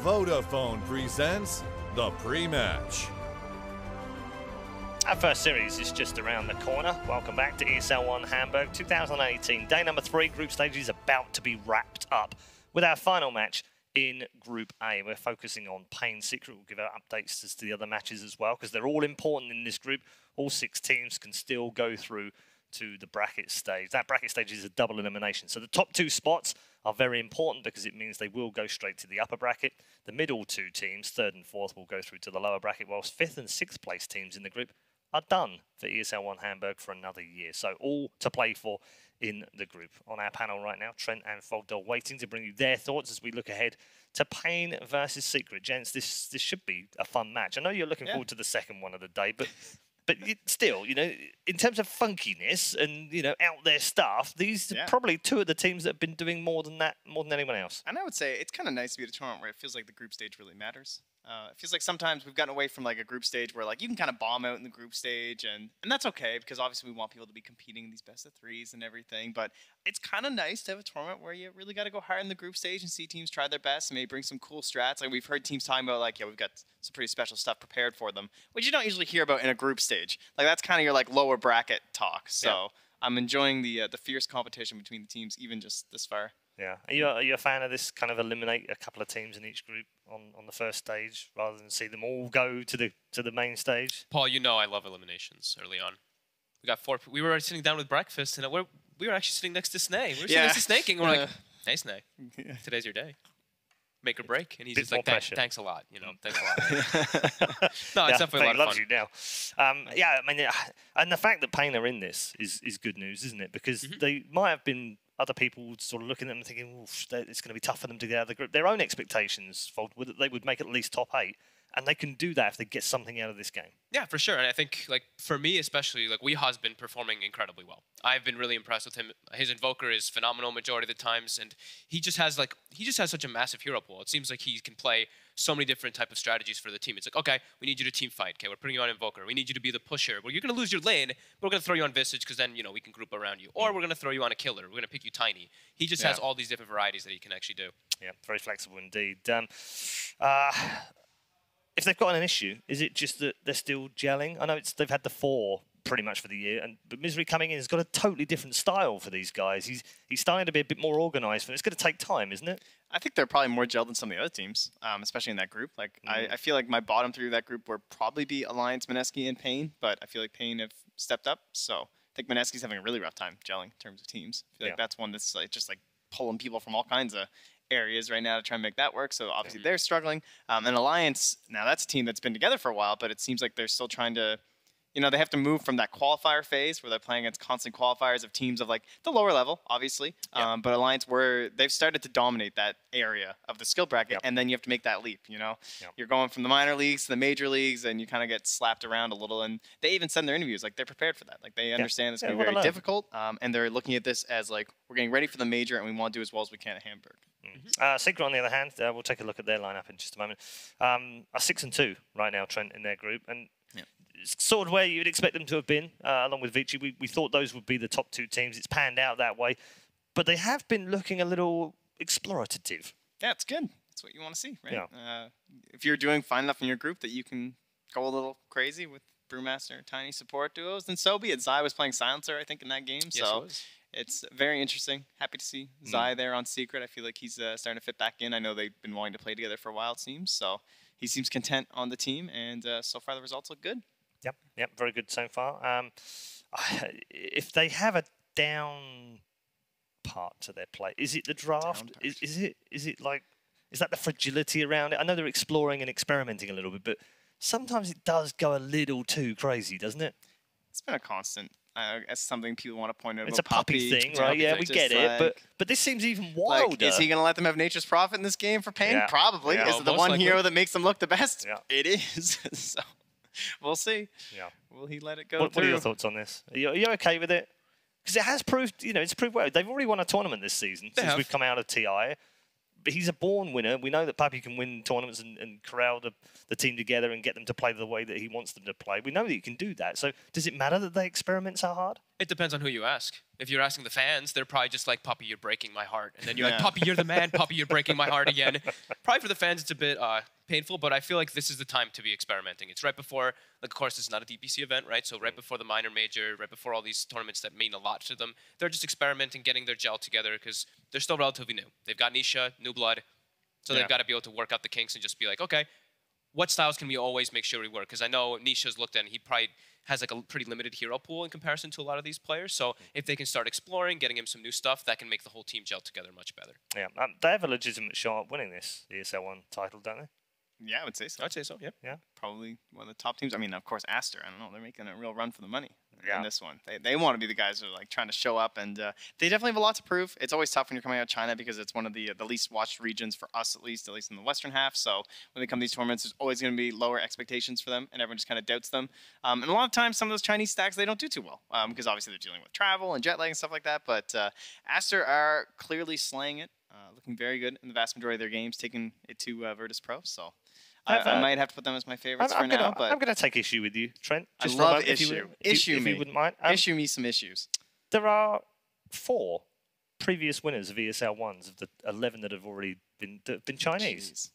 Vodafone presents the pre-match. Our first series is just around the corner. Welcome back to ESL One Hamburg 2018. Day number 3, group stage is about to be wrapped up with our final match in Group A. We're focusing on paiN Secret. We'll give out updates as to the other matches as well, because they're all important in this group. All 6 teams can still go through to the bracket stage. That bracket stage is a double elimination. So the top 2 spots are very important because it means they will go straight to the upper bracket. The middle 2 teams, 3rd and 4th, will go through to the lower bracket, whilst 5th and 6th place teams in the group are done for ESL One Hamburg for another year. So all to play for in the group. On our panel right now, Trent and Fogdell waiting to bring you their thoughts as we look ahead to paiN versus Secret. Gents, this should be a fun match. I know you're looking forward to the second one of the day, but still, you know, in terms of funkiness and, you know, out there stuff, these are probably 2 of the teams that have been doing more than anyone else. And I would say it's kind of nice to be at a tournament where it feels like the group stage really matters. It feels like sometimes we've gotten away from like a group stage where like you can kind of bomb out in the group stage, and that's okay because obviously we want people to be competing in these best of 3s and everything. But it's kind of nice to have a tournament where you really got to go hard in the group stage and see teams try their best and maybe bring some cool strats. Like we've heard teams talking about like, yeah, we've got some pretty special stuff prepared for them, which you don't usually hear about in a group stage. Like that's kind of your like lower bracket talk. So I'm enjoying the fierce competition between the teams even just this far. Yeah. Are you a fan of this kind of eliminate a couple of teams in each group on the first stage rather than see them all go to the main stage? Paul, you know I love eliminations early on. We got 4. We were already sitting down with breakfast, and we were actually sitting next to Snake. We were sitting next to Snake, and we're like, "Hey, Snake, today's your day. Make or break." And he's just like, "Thanks a lot, you know, thanks a lot." No, it's definitely a lot of fun. Loves you now. Yeah, I mean, and the fact that paiN are in this is good news, isn't it? Because they might have been other people sort of looking at them and thinking, it's going to be tough for them to get out of the group. Their own expectations were that they would make at least top 8, and they can do that if they get something out of this game. Yeah, for sure. And I think, like, for me especially, like, Weeha's been performing incredibly well. I've been really impressed with him. His Invoker is phenomenal majority of the times, and he just has such a massive hero pool. It seems like he can play so many different type of strategies for the team. It's like, okay, we need you to team fight. Okay, we're putting you on Invoker. We need you to be the pusher. Well, you're going to lose your lane, but we're going to throw you on Visage because then, you know, we can group around you. Or we're going to throw you on a killer. We're going to pick you Tiny. He just has all these different varieties that he can actually do. Yeah, very flexible indeed. If they've got an issue, is it just that they're still gelling? I know they've had the 4 pretty much for the year, but Misery coming in has got a totally different style for these guys. He's starting to be a bit more organised, but it's going to take time, isn't it? I think they're probably more gelled than some of the other teams, especially in that group. Like I feel like my bottom 3 of that group would probably be Alliance, Mineski, and paiN, but I feel like paiN have stepped up. So I think Mineski's having a really rough time gelling in terms of teams. I feel like that's one that's like just like pulling people from all kinds of areas right now to try and make that work. So obviously they're struggling. And Alliance, now that's a team that's been together for a while, but it seems like they're still trying to, you know, they have to move from that qualifier phase where they're playing against constant qualifiers of teams of like the lower level, obviously. But Alliance, where they've started to dominate that area of the skill bracket, and then you have to make that leap, you know? You're going from the minor leagues to the major leagues, and you kind of get slapped around a little. And they even said in their interviews, like, they're prepared for that. Like, they understand it's going to be very difficult, and they're looking at this as, like, we're getting ready for the major, and we want to do as well as we can at Hamburg. Secret, on the other hand, we'll take a look at their lineup in just a moment. Are 6-2 right now, Trent, in their group, and it's sort of where you'd expect them to have been, along with Vici. We thought those would be the top 2 teams. It's panned out that way, but they have been looking a little explorative. Yeah, it's good. That's what you want to see, right? Yeah. If you're doing fine enough in your group that you can go a little crazy with Brewmaster, Tiny support duos, then so be it. Zai was playing Silencer, I think, in that game, so it's very interesting. Happy to see Zai there on Secret. I feel like he's starting to fit back in. I know they've been wanting to play together for a while, it seems. So he seems content on the team, and so far the results look good. Yep, very good so far. If they have a down part to their play, is it the draft? Is that the fragility around it? I know they're exploring and experimenting a little bit, but sometimes it does go a little too crazy, doesn't it? It's been a constant. As something people want to point out. It's a puppy thing, right? Yeah, we get it, but this seems even wilder. Like, is he going to let them have Nature's Prophet in this game for paiN? Probably. Is it the one hero that makes them look the best? It is. So we'll see. Will he let it go? What are your thoughts on this? Are you okay with it? Because it has proved, you know, it's proved well. They've already won a tournament this season since we've come out of TI. he's a born winner. We know that Puppy can win tournaments and corral the team together and get them to play the way that he wants them to play. We know that he can do that. So does it matter that they experiment so hard? It depends on who you ask. If you're asking the fans, they're probably just like, Puppy, you're breaking my heart. And then you're like, Puppy, you're the man. Puppy, you're breaking my heart again. Probably for the fans, it's a bit painful, but I feel like this is the time to be experimenting. It's right before, like, of course, it's not a DPC event, right? So right before the minor major, right before all these tournaments that mean a lot to them, they're just experimenting, getting their gel together because they're still relatively new. They've got Nisha, new blood, so they've got to be able to work out the kinks and just be like, okay, what styles can we always make sure we work? Because I know Nisha's looked at and he probably has like a pretty limited hero pool in comparison to a lot of these players. So if they can start exploring, getting him some new stuff, that can make the whole team gel together much better. Yeah, they have a legitimate shot at winning this ESL One title, don't they? Yeah, I would say so. I'd say so, yeah. Yeah. Probably one of the top teams. I mean, of course, Aster. I don't know. They're making a real run for the money in this one. They want to be the guys who are like trying to show up, and they definitely have a lot to prove. It's always tough when you're coming out of China because it's one of the least watched regions for us, at least in the Western half. So when they come to these tournaments, there's always going to be lower expectations for them, and everyone just kind of doubts them. And a lot of times, some of those Chinese stacks, they don't do too well because obviously they're dealing with travel and jet lag and stuff like that. But Aster are clearly slaying it, looking very good in the vast majority of their games, taking it to Virtus Pro. So I might have to put them as my favorites for now, but I'm going to take issue with you, Trent. Just I love issue. If you wouldn't mind. Issue me some issues. There are 4 previous winners of ESL Ones of the 11 that have already been Chinese. Jeez.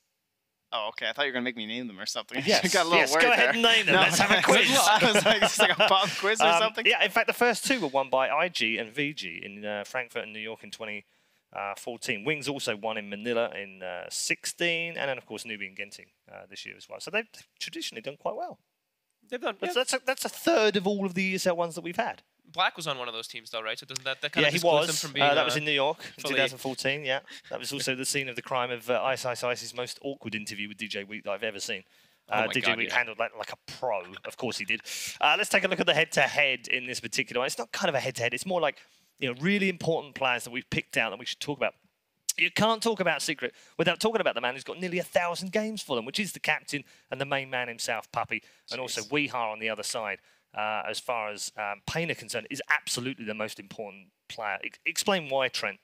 Oh, okay. I thought you were going to make me name them or something. Yes, got a little worried go ahead there. and name them. Let's have a quiz. I was like, it's like a pop quiz or something. Yeah, in fact, the first 2 were won by IG and VG in Frankfurt and New York in 2014. Wings also won in Manila in 16, and then of course Nubi and Genting this year as well. So they've traditionally done quite well. They've done. That's a third of all of the ESL Ones that we've had. Black was on one of those teams though, right? So doesn't that kind of he exclude was. them from being? That was in New York in fully... 2014. Yeah, that was also the scene of the crime of Ice's most awkward interview with DJ Week that I've ever seen. DJ Week handled that like a pro. Of course he did. Let's take a look at the head-to-head in this particular one. It's not kind of a head-to-head. It's more like, you know, really important players that we've picked out that we should talk about. You can't talk about Secret without talking about the man who's got nearly 1,000 games for them, which is the captain and the main man himself, Puppy, and also Weeha on the other side. As far as paiN are concerned, is absolutely the most important player. Explain why, Trent.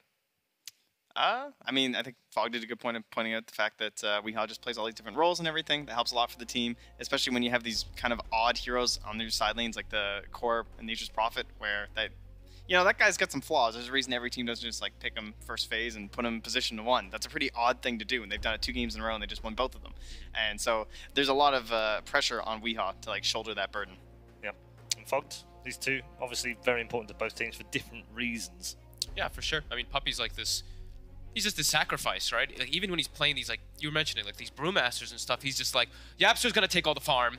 I mean, I think Fog did a good point of pointing out the fact that Weeha just plays all these different roles and everything. That helps a lot for the team, especially when you have these kind of odd heroes on their side lanes, like the Core and Nature's Prophet, where that guy's got some flaws. There's a reason every team doesn't just like pick him first phase and put him in position to 1. That's a pretty odd thing to do, and they've done it 2 games in a row and they just won both of them. And so there's a lot of pressure on Weeha to like shoulder that burden. Yeah, and Fogged, these 2 obviously very important to both teams for different reasons. Yeah, for sure. I mean, Puppy's like this. He's just the sacrifice, right? Like, even when he's playing these, like you were mentioning, like these Brewmasters and stuff, he's just like, Yapster's gonna take all the farm,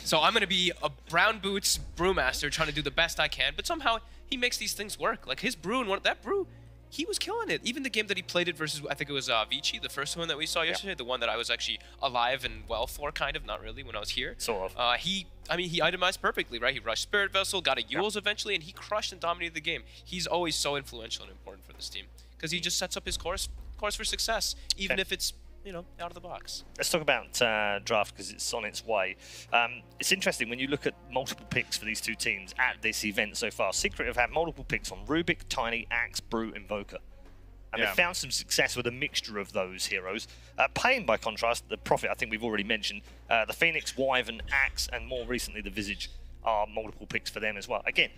so I'm gonna be a brown boots Brewmaster trying to do the best I can. But somehow he makes these things work. Like his brew and that brew, he was killing it. Even the game that he played it versus, I think it was Vici, the first one that we saw yesterday, the one that I was actually alive and well for, kind of, not really when I was here. Sort of. He itemized perfectly, right? He rushed Spirit Vessel, got a Yules eventually, and he crushed and dominated the game. He's always so influential and important for this team because he just sets up his course for success, even if it's, you know, out of the box. Let's talk about draft because it's on its way. It's interesting when you look at multiple picks for these 2 teams at this event so far. Secret have had multiple picks on Rubik, Tiny, Axe, Brew, Invoker. And they've found some success with a mixture of those heroes. paiN, by contrast, the Prophet, I think we've already mentioned, the Phoenix, Wyvern, Axe, and more recently the Visage are multiple picks for them as well. Again,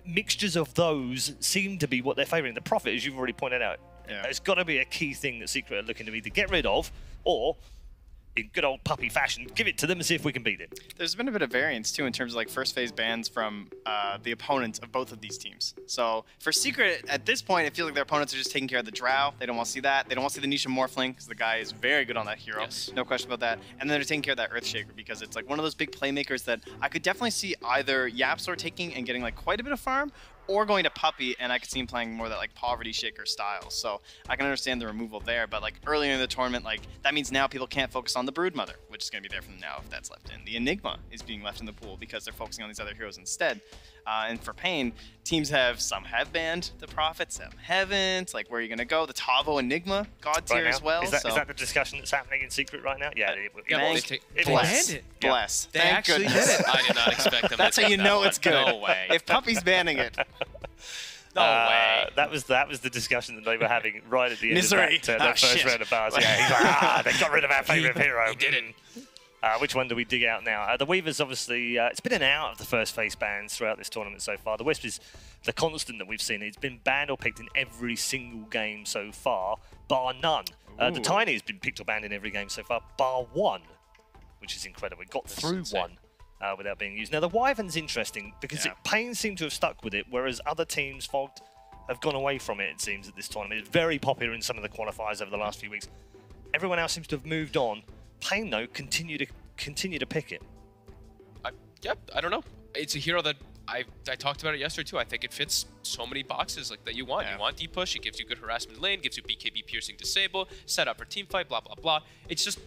mixtures of those seem to be what they're favouring. The Prophet, as you've already pointed out, it's got to be a key thing that Secret are looking to either get rid of or, in good old Puppy fashion, give it to them and see if we can beat it. There's been a bit of variance, too, in terms of like first phase bans from the opponents of both of these teams. So for Secret, at this point, it feels like their opponents are just taking care of the Drow. They don't want to see that. They don't want to see the Nisha Morphling because the guy is very good on that hero. Yes. No question about that. And then they're taking care of that Earthshaker because it's like one of those big playmakers that I could definitely see either Yapsor taking and getting like quite a bit of farm, or going to Puppy, and I could see him playing more that like Poverty Shaker style. So I can understand the removal there, but like earlier in the tournament, like that means now people can't focus on the Broodmother, which is going to be there from now if that's left in. The Enigma is being left in the pool because they're focusing on these other heroes instead. And for paiN, teams some have banned the Prophet, some haven't. Like, where are you going to go? The Tavo Enigma God tier as well. Is that the discussion that's happening in Secret right now? Yeah, they bless. banned it. Bless. They Thank actually goodness. did it. I did not expect them. That's how you know it's good. No way. If Puppy's banning it. No way. That was the discussion that they were having right at the end Misery. of that first round of bars. Yeah, he's like, they got rid of our favourite hero. He didn't. Which one do we dig out now? The Weaver's obviously, it's been in and out of the first face bans throughout this tournament so far. The Wisp is the constant that we've seen. It's been banned or picked in every single game so far, bar none. The Tiny has been picked or banned in every game so far, bar one, which is incredible. It got through one without being used. Now, the Wyvern's interesting because paiN seem to have stuck with it, whereas other teams, Fogged, have gone away from it, it seems, at this tournament. It's very popular in some of the qualifiers over the last few weeks. Everyone else seems to have moved on. paiN, though, continue to pick it. Yep, I don't know. It's a hero that I talked about it yesterday too. I think it fits so many boxes like that you want. You want deep push. It gives you good harassment lane. Gives you BKB piercing disable. Set up for team fight. Blah blah blah. It's just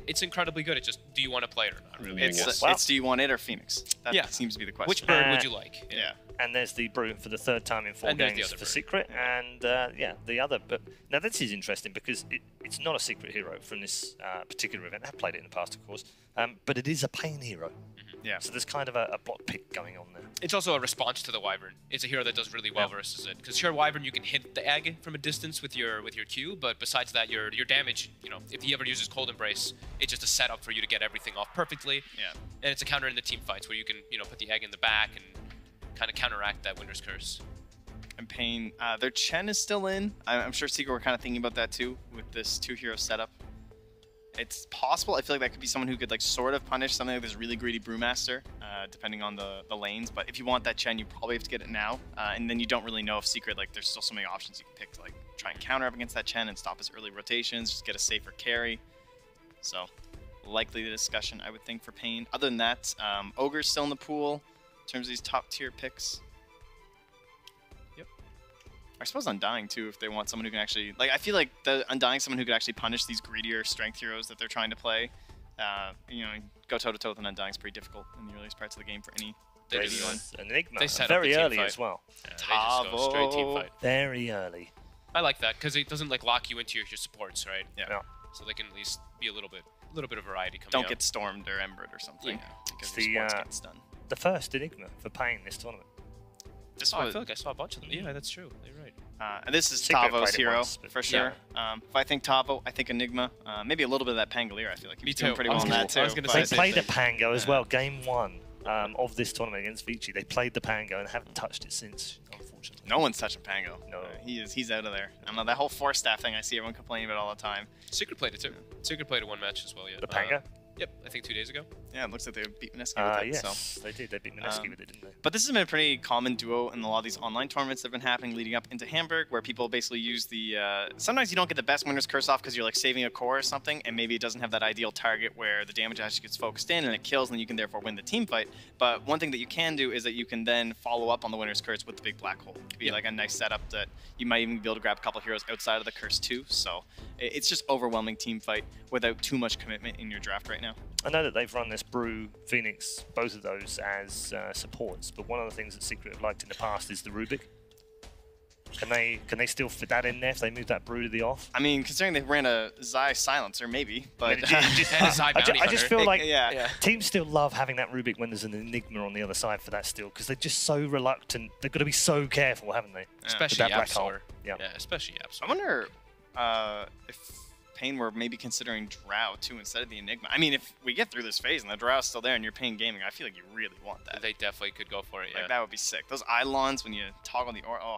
it's incredibly good. It's just, do you want to play it or not? Really, it's do you want it or Phoenix? That seems to be the question. Which bird would you like? Yeah. And there's the Brew for the third time in 4 games for Secret, and the other. But now this is interesting because it's not a Secret hero from this particular event. I've played it in the past, of course, but it is a paiN hero. Yeah. So there's kind of a block pick going on there. It's also a response to the Wyvern. It's a hero that does really well versus it. Because sure, Wyvern, you can hit the egg from a distance with your Q, but besides that, your damage, if he ever uses Cold Embrace, it's just a setup for you to get everything off perfectly. Yeah. And it's a counter in the team fights where you can, put the egg in the back and kind of counteract that Winter's Curse. And paiN, their Chen is still in. I'm sure Secret were kind of thinking about that too with this 2-hero setup. It's possible. I feel like that could be someone who could sort of punish something like this really greedy Brewmaster, depending on the lanes. But if you want that Chen, you probably have to get it now. And then you don't really know if Secret, there's still so many options you can pick to try and counter up against that Chen and stop his early rotations, just get a safer carry. So likely the discussion, I would think, for paiN. Other than that, Ogre's still in the pool in terms of these top tier picks. I suppose Undying too, if they want someone who can actually I feel like the Undying someone who could actually punish these greedier strength heroes that they're trying to play. Go toe to toe with an Undying is pretty difficult in the earliest parts of the game for any one. Enigma very early as well. Yeah, they just go straight team fight. Very early. I like that because it doesn't lock you into your supports, right? Yeah. So they can at least be a little bit of variety coming. Don't get stormed or embered or something. Yeah. Because your sports gets done. The first Enigma for paiN this tournament. I feel like I saw a bunch of them. Yeah, that's true. You're right. And this is Tavo's hero, for sure. If I think Tavo, I think Enigma. Maybe a little bit of that Pangolier. I feel like he's doing pretty well on that, too. I was going to say they played the Pango as well. Game 1 of this tournament against Vici. They played the Pango and haven't touched it since, unfortunately. No one's touching Pango. No. He's out of there. I don't know, that whole 4-staff thing I see everyone complaining about all the time. Secret played it, too. Secret played it one match as well, yeah. The Pango? Yep, I think 2 days ago. Yeah, it looks like they beat Mineski with it. Yes, so. they did. They beat Mineski with it, didn't they? But this has been a pretty common duo in a lot of these online tournaments that have been happening leading up into Hamburg, where people basically use the... sometimes you don't get the best Winner's Curse off because you're saving a core or something, and maybe it doesn't have that ideal target where the damage actually gets focused in and it kills, and you can therefore win the team fight. But one thing that you can do is that you can then follow up on the Winner's Curse with the big black hole. It could be a nice setup that you might even be able to grab a couple heroes outside of the curse too. So it's just overwhelming team fight without too much commitment in your draft right now. I know that they've run this Brew, Phoenix, both of those as supports, but one of the things that Secret have liked in the past is the Rubik. Can they still fit that in there if they move that Brew to the off? I mean, considering they ran a Zai Silencer, maybe, but I just feel like teams still love having that Rubik when there's an Enigma on the other side for that still, because they're just so reluctant. They've got to be so careful, haven't they? Especially Absol. Yeah, especially Absol. I wonder if paiN were maybe considering Drow too instead of the Enigma. I mean, if we get through this phase and the Drow's still there and you're paiN gaming, I feel like you really want that. They definitely could go for it, yeah. That would be sick. Those Eidolons when you toggle the aura,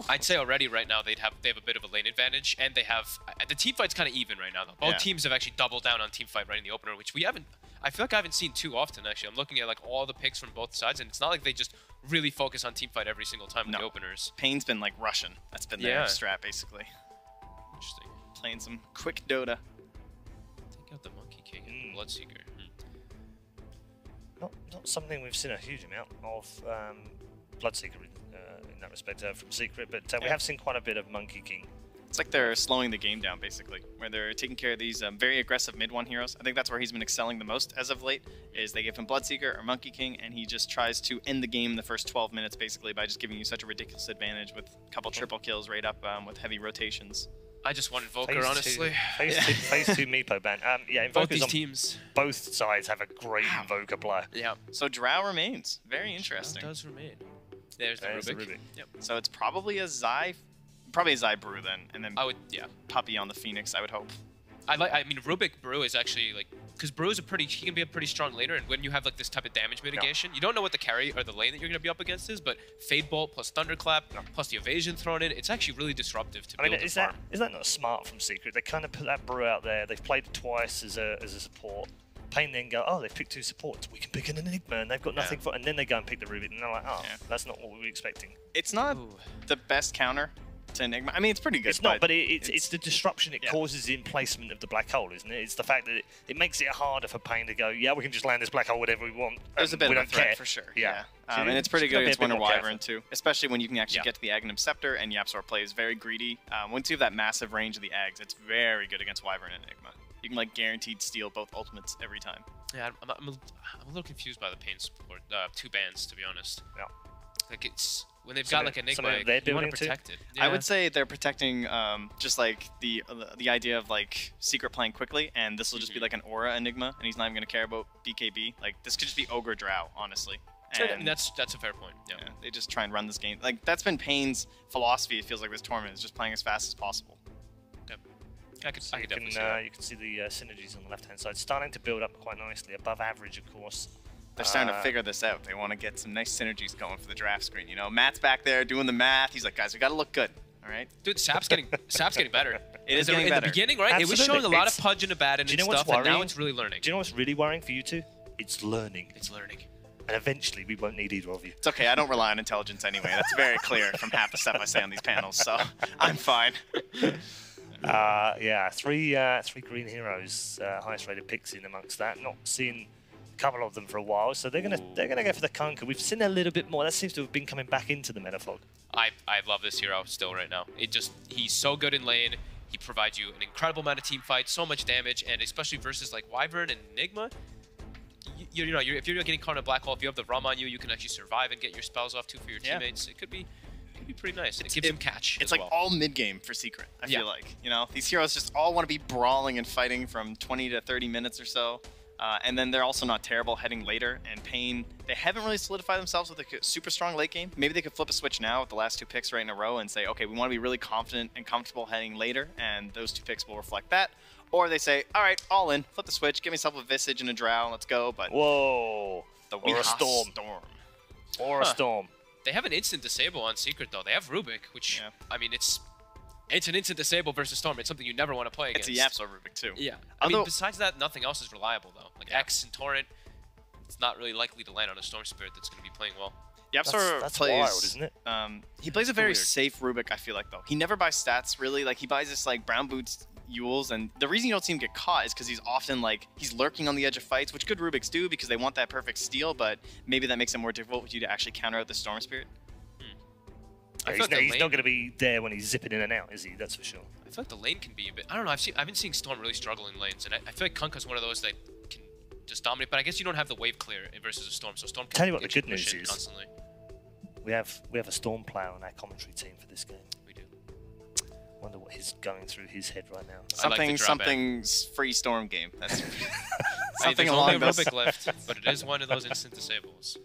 I'd say already right now they have a bit of a lane advantage, and they have the team fight's kind of even right now though. Both teams have actually doubled down on team fight right in the opener, which we haven't. I feel like I haven't seen too often actually. I'm looking at all the picks from both sides, and it's not like they just really focus on team fight every single time in the openers. paiN's been Russian. That's been their strat basically. Interesting. Playing some quick Dota. Take out the Monkey King and Bloodseeker. Not something we've seen a huge amount of Bloodseeker in that respect from Secret, but we have seen quite a bit of Monkey King. It's like they're slowing the game down, basically, where they're taking care of these very aggressive mid-1 heroes. I think that's where he's been excelling the most as of late, is they give him Bloodseeker or Monkey King, and he just tries to end the game in the first 12 minutes, basically, by just giving you such a ridiculous advantage with a couple triple kills right up with heavy rotations. I just wanted Invoker, honestly. Phase 2 Meepo ban. Both these teams. Both sides have a great Invoker player. Yeah. So Drow remains. Very interesting. Drow does remain. There's the Rubik. Yep. So it's probably a Zai Brew then, and then Puppey on the Phoenix, I would hope. I mean, Rubik Brew is actually like, because Brew is he can be a pretty strong laner, and when you have like this type of damage mitigation, you don't know what the carry or the lane that you're going to be up against is, but Fade Bolt plus Thunderclap plus the evasion thrown in, it's actually really disruptive to build is that not smart from Secret? They kind of put that Brew out there. They've played it twice as a support. paiN then go, oh, they've picked 2 supports. We can pick an Enigma, and they've got nothing for. And then they go and pick the Rubik, and they're like, oh, that's not what we were expecting. It's not the best counter to Enigma. I mean, it's pretty good. It's not, but it's the disruption it causes in placement of the black hole, isn't it? It's the fact that it makes it harder for paiN to go, yeah, we can just land this black hole whatever we want. There's a bit of a threat for sure. Yeah. And it's pretty good against Winter Wyvern too, especially when you can actually get to the Aghanim Scepter, and YapzOr plays very greedy. Once you have that massive range of the Ags, it's very good against Wyvern and Enigma. You can like guaranteed steal both ultimates every time. Yeah, I'm a little confused by the paiN support. 2 bans, to be honest. Yeah. Like it's when they've got like Enigma, you want to protect it. Yeah. I would say they're protecting just like the idea of like Secret playing quickly, and this will just be like an aura Enigma, and he's not even gonna care about BKB. Like this could just be Ogre Drow, honestly. And I mean, that's a fair point. Yeah. They just try and run this game. Like that's been paiN's philosophy. It feels like this tournament is just playing as fast as possible. I could definitely see that. You can see the synergies on the left-hand side starting to build up quite nicely, above average, of course. They're starting to figure this out. They want to get some nice synergies going for the draft screen. You know, Matt's back there doing the math. He's like, guys, we got to look good. All right. Dude, Sap's getting better. It is getting better. In the beginning, right? Absolutely. It was showing a lot of pudge and abandon and stuff, and now it's really learning. Do you know what's really worrying for you two? It's learning. It's learning. And eventually, we won't need either of you. It's okay. I don't rely on intelligence anyway. That's very clear from half the stuff I say on these panels, so I'm fine. Yeah, three green heroes, highest rated picks in amongst that. Not seen a couple of them for a while, so they're gonna go for the Kunkka. We've seen a little bit more. That seems to have been coming back into the meta fog. I love this hero still right now. He's so good in lane. He provides you an incredible amount of team fight, so much damage, and especially versus like Wyvern and Enigma. You know, if you're getting caught in a black hole, if you have the Rum on you, you can actually survive and get your spells off too for your teammates. It could be pretty nice. It gives him catch. It's like all mid game for Secret. I feel like, you know, these heroes just all want to be brawling and fighting from 20 to 30 minutes or so, and then they're also not terrible heading later. And paiN, they haven't really solidified themselves with a super strong late game. Maybe they could flip a switch now with the last 2 picks right in a row and say, okay, we want to be really confident and comfortable heading later, and those 2 picks will reflect that. Or they say, all right, all in, flip the switch, give myself a Visage and a Drow, let's go. But whoa, or a Storm. Or a Storm. They have an instant disable on Secret though. They have Rubik, which I mean, it's an instant disable versus Storm. It's something you never want to play against. It's a YapzOr Rubik too. Yeah. I mean, besides that, nothing else is reliable though. Like X and Torrent, it's not really likely to land on a Storm Spirit that's going to be playing well. YapzOr that's plays, wild, isn't it? He plays a very safe Rubik, I feel like though. He never buys stats really. Like he buys this like brown boots Yules, and the reason you don't see him get caught is because he's often like he's lurking on the edge of fights, which good Rubiks do because they want that perfect steal, but maybe that makes it more difficult for you to actually counter out the Storm Spirit. Yeah, he's not going to be there when he's zipping in and out, is he? That's for sure. I feel like the lane can be a bit. I don't know. I've been seeing Storm really struggle in lanes, and I feel like Kunkka's one of those that can just dominate. But I guess you don't have the wave clear versus a Storm, so Storm can tell you what the good news is. Constantly. We have a Storm player on our commentary team for this game. We do. Wonder what is going through his head right now. Something's free Storm game. That's something along those. Rubik left, but it is one of those instant disables.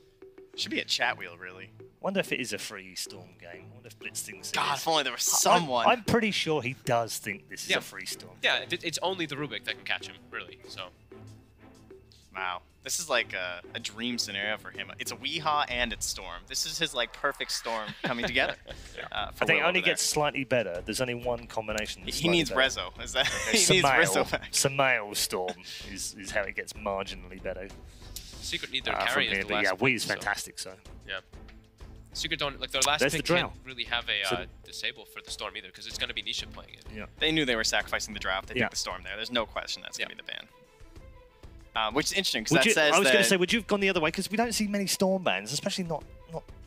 Should be a chat wheel, really. Wonder if it is a free Storm game. Wonder if Blitz thinks it God, is. if only there was someone. I'm pretty sure he does think this is a free Storm. Yeah, it's only the Rubik that can catch him, really. So. Wow. This is like a dream scenario for him. It's a Weehaw and it's Storm. This is his like perfect Storm coming together. I think it only gets slightly better. There's only one combination. He needs Rezo. Is that he needs Rezo back? Samael Storm is how it gets marginally better. Secret need their carry as the last pick, Wii is fantastic, so. Yeah. Secret don't, like, their last pick can't really have a disable for the Storm either, because it's going to be Nisha playing it. Yeah. They knew they were sacrificing the draft. They picked the Storm there. There's no question that's going to be the ban. Which is interesting, because that says I was going to say, would you have gone the other way? Because we don't see many Storm bans, especially not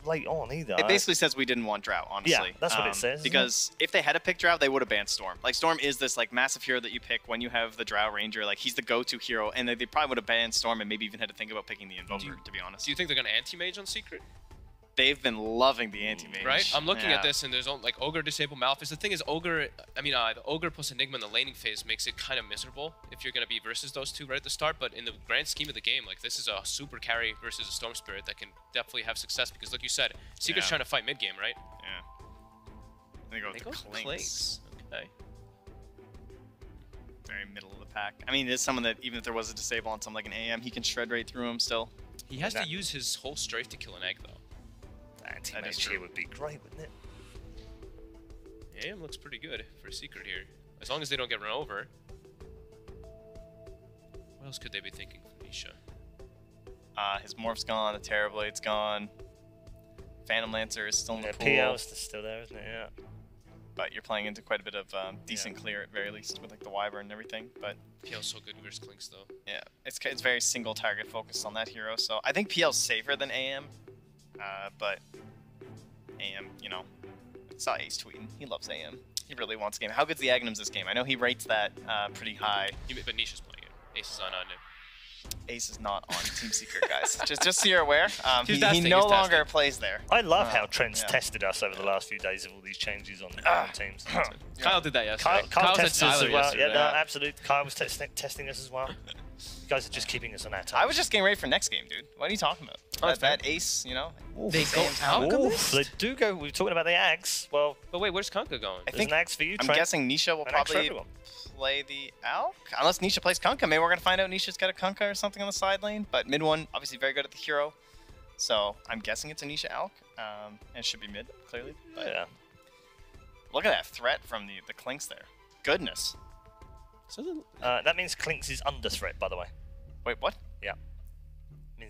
late on either. It basically says we didn't want Drow, honestly. Yeah, that's what it says. Because if they had a pick Drow, they would have banned Storm. Like, Storm is this like massive hero that you pick when you have the Drow Ranger. Like, he's the go-to hero, and they probably would have banned Storm and maybe even had to think about picking the Invoker, to be honest. Do you think they're going to anti-mage on Secret? they've been loving the anti-mage. Right? I'm looking at this, and there's like Ogre, Disable, Malphite. The thing is, the Ogre plus Enigma in the laning phase makes it kind of miserable if you're going to be versus those two right at the start. But in the grand scheme of the game, like, this is a super carry versus a Storm Spirit that can definitely have success because, like you said, Seeker's trying to fight mid game, right? Yeah. They go with Clinks. Okay. Very middle of the pack. I mean, it's someone that even if there was a disable on something like an AM, he can shred right through him still. He has to use his whole strafe to kill an egg, though. Anti-mage here would be great, wouldn't it? Yeah, AM looks pretty good for Seeker here. As long as they don't get run over. What else could they be thinking from Nisha? His Morph's gone, the Terrorblade's gone. Phantom Lancer is still in the pool. PL's still there, isn't it? Yeah. But you're playing into quite a bit of decent clear at very least with like the Wyvern and everything. But PL's so good versus Clinks though. Yeah, it's very single target focused on that hero. So I think PL's safer than AM. But AM, you know, I saw Ace tweeting. He loves AM. He really wants the game. How good's the Agnums this game? I know he rates that pretty high. But Nisha's playing it. Ace is on it. Ace is not on Team Secret, guys. just so you're aware, he He's no longer plays there. I love how Trent's tested us over the last few days of all these changes on teams. Kyle did that yesterday. Kyle said tested us as Tyler well. yesterday. Yeah, no, absolutely. Kyle was testing us as well. You guys are just keeping us on our toes. I was just getting ready for next game, dude. What are you talking about? That Ace, you know? They go Alchemist? They do go. We were talking about the Ags. Well, but wait, where's Kunkka going? I think an Ags for you, I'm Trent. guessing Nisha will probably play the Alk. Unless Nisha plays Kunkka. Maybe we're going to find out Nisha's got a Kunkka or something on the side lane. But mid one, obviously very good at the hero. So I'm guessing it's a Nisha Alk. And it should be mid, clearly. But yeah. Look at that threat from the Clinks there. Goodness. That means Clinks is under threat, by the way. Wait, what? Yeah.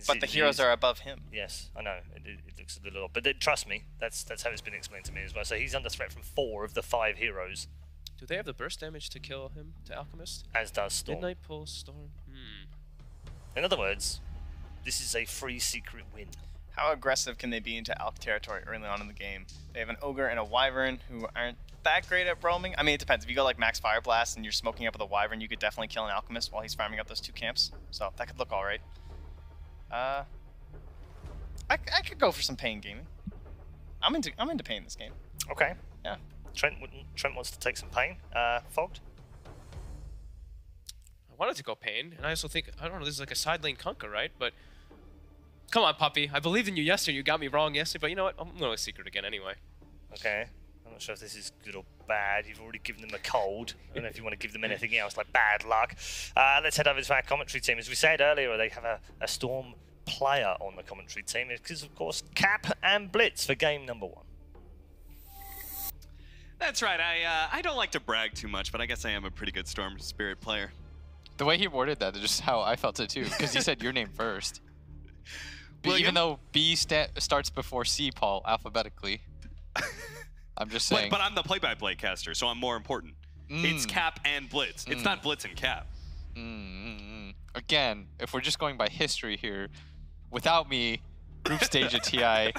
But the heroes are above him. Yes, I know. It looks a little odd. But trust me, that's how it's been explained to me as well. So he's under threat from 4 of the 5 heroes. Do they have the burst damage to kill him, to Alchemist? As does Storm. Midnight Pulse, Storm. In other words, this is a free secret win. How aggressive can they be into Alk territory early on in the game? They have an Ogre and a Wyvern who aren't that great at roaming. I mean, it depends. If you go like Max Fire Blast and you're smoking up with a Wyvern, you could definitely kill an Alchemist while he's farming up those 2 camps. So that could look all right. I could go for some paiN gaming. I'm into paiN this game. Okay. Yeah. Trent wants to take some paiN. Fogged? I wanted to go paiN, and I also think, I don't know, this is like a side lane Kunkka, right? But come on, puppy. I believed in you yesterday. You got me wrong yesterday, but you know what? I'm going with Secret again anyway. Okay. I'm not sure if this is good or bad. You've already given them a cold. I don't know if you want to give them anything else, like bad luck. Let's head over to our commentary team. As we said earlier, they have a Storm player on the commentary team. Because, of course, Cap and Blitz for game number 1. That's right. I don't like to brag too much, but I guess I am a pretty good Storm Spirit player. The way he worded that is just how I felt it too, because he said your name first. Even though B starts before C, Paul, alphabetically. I'm just saying. But I'm the play-by-play caster, so I'm more important. It's Cap and Blitz. It's not Blitz and Cap. Again, if we're just going by history here, without me, group stage at TI,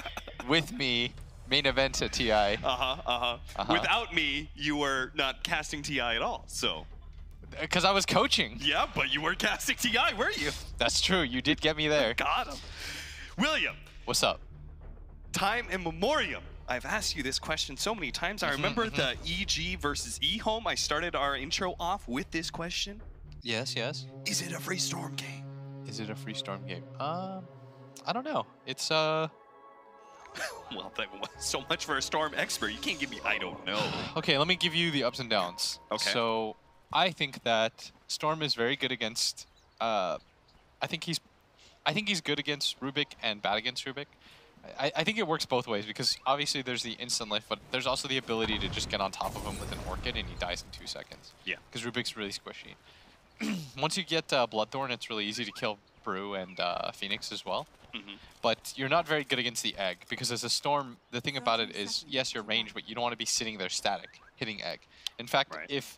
with me, main event at TI. Without me, you were not casting TI at all, so. Because I was coaching. Yeah, but you were casting TI, were you? That's true. You did get me there. Got him. William. What's up? Time in memoriam. I've asked you this question so many times. I remember the EG versus eHome. I started our intro off with this question. Yes, yes. Is it a free Storm game? Is it a free Storm game? I don't know. It's Well, so much for a Storm expert. You can't give me I don't know. Okay, let me give you the ups and downs. Okay. So I think that Storm is very good against. I think he's good against Rubik and bad against Rubik. I think it works both ways because obviously there's the instant lift, but there's also the ability to just get on top of him with an Orchid and he dies in 2 seconds. Yeah. Because Rubik's really squishy. Once you get Bloodthorn, it's really easy to kill Brew and Phoenix as well. But you're not very good against the Egg because as a Storm, the thing about it is, yes, you're ranged, but you don't want to be sitting there static, hitting Egg. In fact, if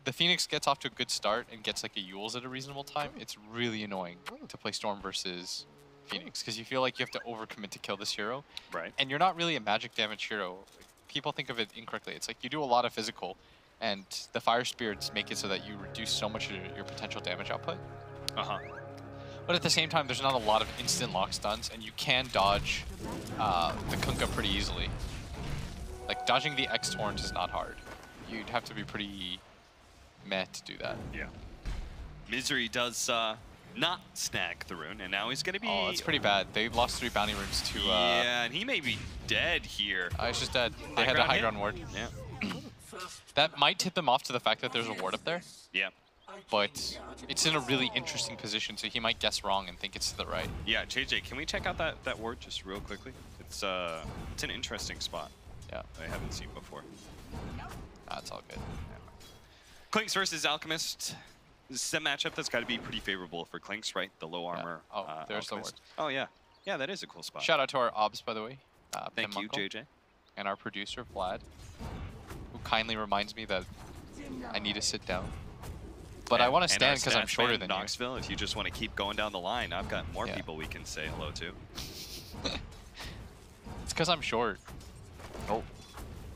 the Phoenix gets off to a good start and gets like a Yules at a reasonable time, it's really annoying to play Storm versus Phoenix because you feel like you have to overcommit to kill this hero. Right. And you're not really a magic damage hero. People think of it incorrectly. It's like you do a lot of physical and the Fire Spirits make it so that you reduce so much of your potential damage output. But at the same time, there's not a lot of instant lock stuns, and you can dodge the Kunkka pretty easily. Like, dodging the X Torrent is not hard. You'd have to be pretty meh to do that. Yeah. Misery does not snag the rune, and now he's going to be... Oh, it's pretty bad. They lost 3 bounty runes to... yeah, and he may be dead here. He's just dead. They had a high ground ward. Yeah. That might tip them off to the fact that there's a ward up there. Yeah. But it's in a really interesting position, so he might guess wrong and think it's to the right. Yeah, JJ, can we check out that ward just real quickly? It's an interesting spot. Yeah. I haven't seen before. That's all good. Clinks versus Alchemist. This is a matchup that's got to be pretty favorable for Clinks, right? The low armor. Yeah. Oh, there's the ward. Oh, yeah. Yeah, that is a cool spot. Shout out to our obs, by the way. Thank you, Pimmunkle, JJ. and our producer, Vlad, who kindly reminds me that I need to sit down. But I want to stand because I'm shorter than Knoxville, if you just want to keep going down the line, I've got more Yeah. people we can say hello to. It's because I'm short. Oh.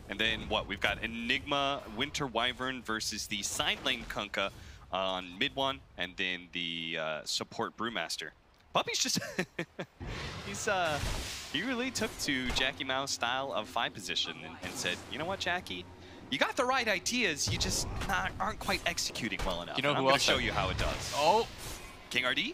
And then what? We've got Enigma, Winter Wyvern versus the side lane Kunkka on mid one, and then the support Brewmaster. Puppy's just... he really took to Jackie Mao's style of 5 position and said, you know what, Jackie? You got the right ideas, you just aren't quite executing well enough. You know and who I'm going else to show you how it does. Oh! King RD? Is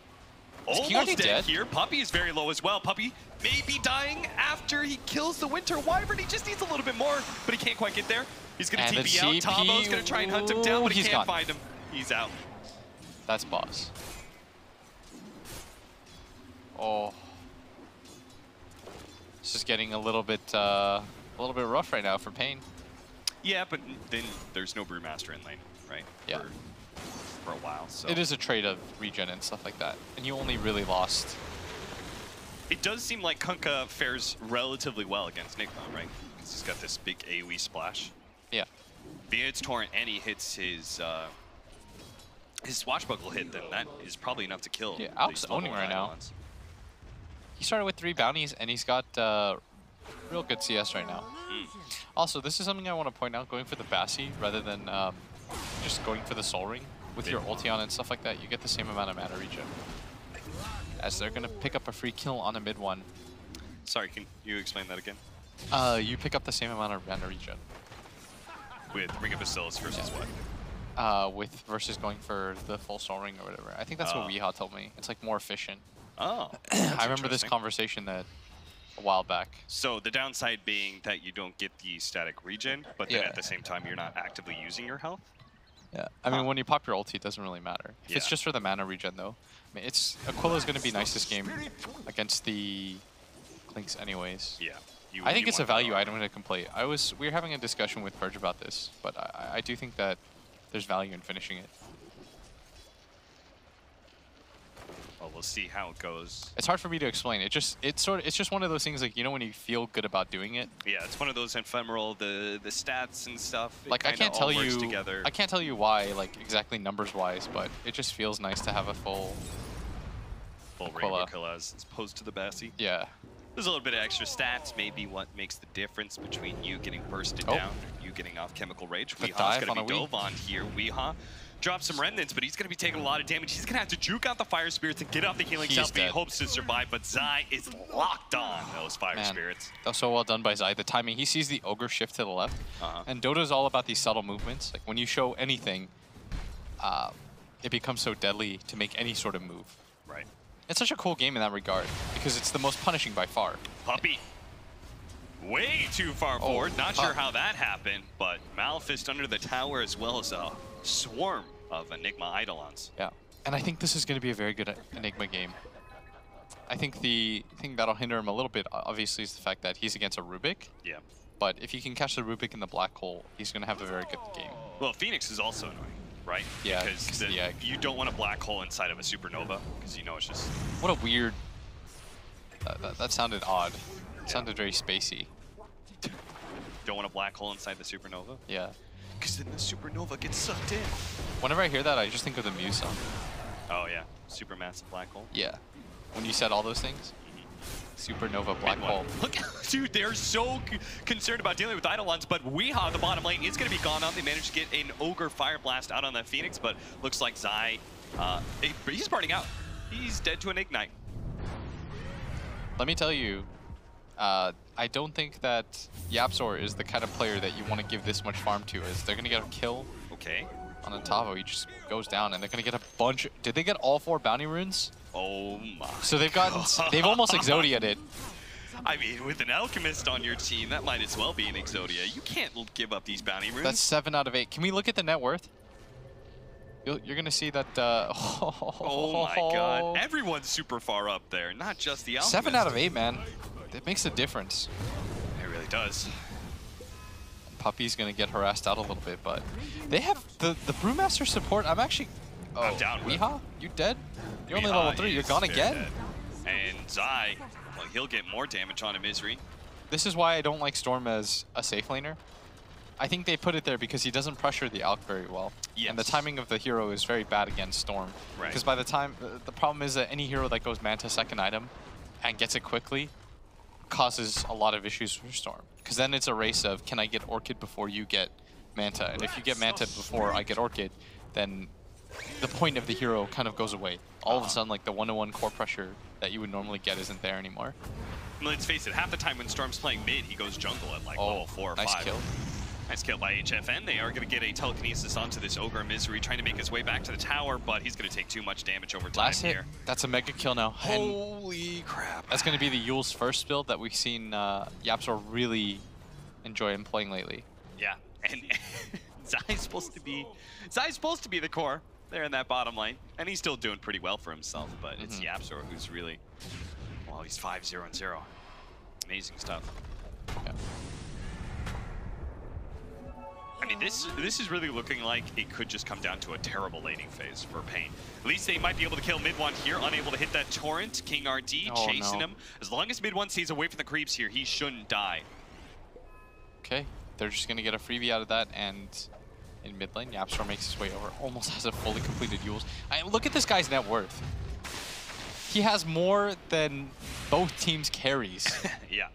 Almost King RD dead dead here. Puppy is very low as well. Puppy may be dying after he kills the Winter Wyvern. He just needs a little bit more, but he can't quite get there. He's going to And the TP out. CP, Tabo's going to try and hunt him down, but he he's can't gone. find him. He's out. That's boss. Oh. This is getting a little bit rough right now for paiN. Yeah, but then there's no Brewmaster in lane, right? Yeah. For a while, so. It is a trade of regen and stuff like that. And you only really lost. It does seem like Kunkka fares relatively well against Enigma, right? Because he's got this big AoE splash. Yeah. The It's Torrent and he hits his swashbuckle hit, then that is probably enough to kill. Yeah, these Alp's level owning right now. Eidolons. He started with 3 bounties, and he's got real good CS right now. Also, this is something I want to point out, going for the Bassi rather than just going for the Soul Ring. With your ulti on and stuff like that, you get the same amount of mana regen. As they're going to pick up a free kill on a mid one. Sorry, can you explain that again? You pick up the same amount of mana regen. With Ring of Bacillus versus what? Versus going for the full Soul Ring or whatever. I think that's what Weehaw told me. It's like more efficient. Oh, I remember this conversation a while back. So the downside being that you don't get the static regen, but then at the same time you're not actively using your health? Yeah, I mean, when you pop your ulti, it doesn't really matter. If it's just for the mana regen, though, I mean, Aquila's going to be nice this game against the Clinks anyways. Yeah. I think it's a value item to complete. We were having a discussion with Purge about this, but I do think that there's value in finishing it. Well, we'll see how it goes. It's hard for me to explain. It's just one of those things, like, you know, when you feel good about doing it. Yeah, it's one of those ephemeral, the stats and stuff. Like, I can't tell you why, like, exactly numbers wise, but it just feels nice to have a full Ring of Aquila as opposed to the Bassi. Yeah. There's a little bit of extra stats, maybe what makes the difference between you getting bursted down and you getting off Chemical Rage. Weeha's going to be dove on here. Weehaw drops some remnants, but he's going to be taking a lot of damage. He's going to have to juke out the Fire Spirits and get off the healing self. He hopes to survive, but Zai is locked on those Fire Spirits. That was so well done by Zai. The timing, he sees the Ogre shift to the left, and Dota is all about these subtle movements. Like, when you show anything, it becomes so deadly to make any sort of move. Right. It's such a cool game in that regard, because it's the most punishing by far. Puppy. Way too far forward. Not sure how that happened, but Malfist under the tower as well as a swarm of Enigma Eidolons. Yeah, and I think this is going to be a very good Enigma game. I think the thing that'll hinder him a little bit, obviously, is the fact that he's against a Rubik. Yeah. But if he can catch the Rubik in the black hole, he's going to have a very good game. Well, Phoenix is also annoying, right? Yeah, because you don't want a black hole inside of a supernova, because you know it's just... What a weird... That sounded odd. It sounded very spacey. Don't want a black hole inside the supernova? Yeah. Because then the supernova gets sucked in. Whenever I hear that, I just think of the Muse song. Oh, yeah. Supermassive black hole? Yeah. When you said all those things. Supernova black hole. Look, dude, they're so concerned about dealing with Eidolons, but Weehaw, the bottom lane, is going to be gone out. They managed to get an Ogre Fire Blast out on that Phoenix, but looks like Zai, he's burning out. He's dead to an Ignite. Let me tell you, I don't think that YapzOr is the kind of player that you want to give this much farm to, as they're going to get a kill. Okay. On Otavo, he just goes down, and they're going to get a bunch. Did they get all 4 bounty runes? Oh my. So they've gotten, they've almost Exodia'd it. I mean, with an Alchemist on your team, that might as well be an Exodia. You can't give up these bounty runes. That's 7 out of 8. Can we look at the net worth? You're going to see that... oh my god. Everyone's super far up there, not just the Alchemist. 7 out of 8, man. That makes a difference. It really does. Puppy's going to get harassed out a little bit, but they have the Brewmaster support. I'm actually... Oh, I'm down with Weehaw? You dead? You're only level 3. You're gone again? Dead. And Zai, well, he'll get more damage on a Misery. This is why I don't like Storm as a safe laner. I think they put it there because he doesn't pressure the Alk very well. Yes. And the timing of the hero is very bad against Storm. Right. Because by the time... The problem is that any hero that goes Manta second item and gets it quickly causes a lot of issues for Storm. Because then it's a race of, can I get Orchid before you get Manta? And if you get Manta before I get Orchid, then the point of the hero kind of goes away. All of a sudden, like, the 1-to-1 core pressure that you would normally get isn't there anymore. Let's face it, half the time when Storm's playing mid, he goes jungle at like level 4 or 5. Nice kill. Nice kill by HFN. They are going to get a telekinesis onto this Ogre Misery, trying to make his way back to the tower, but he's going to take too much damage over time Last hit, here. that's a mega kill now. Holy crap. That's going to be the Yule's first build that we've seen YapzOr really enjoy him playing lately. Yeah, and Zai's supposed to be the core there in that bottom lane, and he's still doing pretty well for himself, but it's YapzOr who's really, well, he's 5-0-0. Amazing stuff. Yeah. I mean, this is really looking like it could just come down to a terrible laning phase for paiN. At least they might be able to kill mid one here, unable to hit that torrent. King RD chasing him. As long as mid one stays away from the creeps here, he shouldn't die. Okay, they're just going to get a freebie out of that, and in mid lane, YapzOr makes his way over, almost has a fully completed Yules. Look at this guy's net worth. He has more than both teams' carries. Yeah,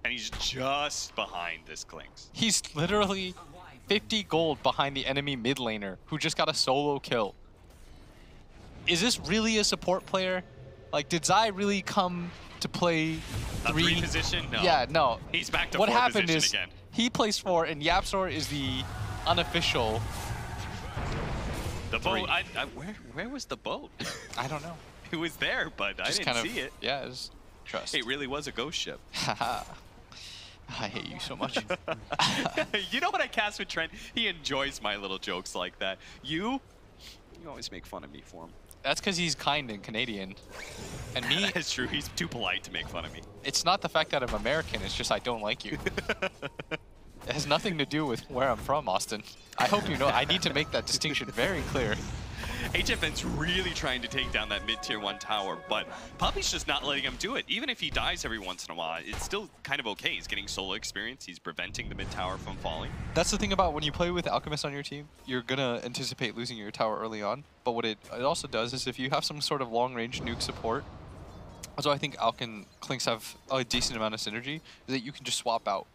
and he's just behind this Klinks. He's literally 50 gold behind the enemy mid laner who just got a solo kill. Is this really a support player? Like, did Zai really come to play A 3 position? No. Yeah, no. He's back to what 4 happened position is again. He plays 4 and YapzOr is the unofficial. The boat, where was the boat? I don't know. It was there, but Just I kind didn't of, see it. Yeah, it was trust. It really was a ghost ship. Haha. I hate you so much. You know what I cast with Trent? He enjoys my little jokes like that. You always make fun of me for him. That's because he's kind and Canadian. And me... That's true. He's too polite to make fun of me. It's not the fact that I'm American, it's just I don't like you. It has nothing to do with where I'm from, Austin. I hope you know. I need to make that distinction very clear. HFN's really trying to take down that mid-tier 1 tower, but Puppy's just not letting him do it. Even if he dies every once in a while, it's still kind of okay. He's getting solo experience. He's preventing the mid tower from falling. That's the thing about when you play with Alchemist on your team, you're going to anticipate losing your tower early on. But what it also does is if you have some sort of long-range nuke support, so I think Alk and Klinks have a decent amount of synergy, is that you can just swap out.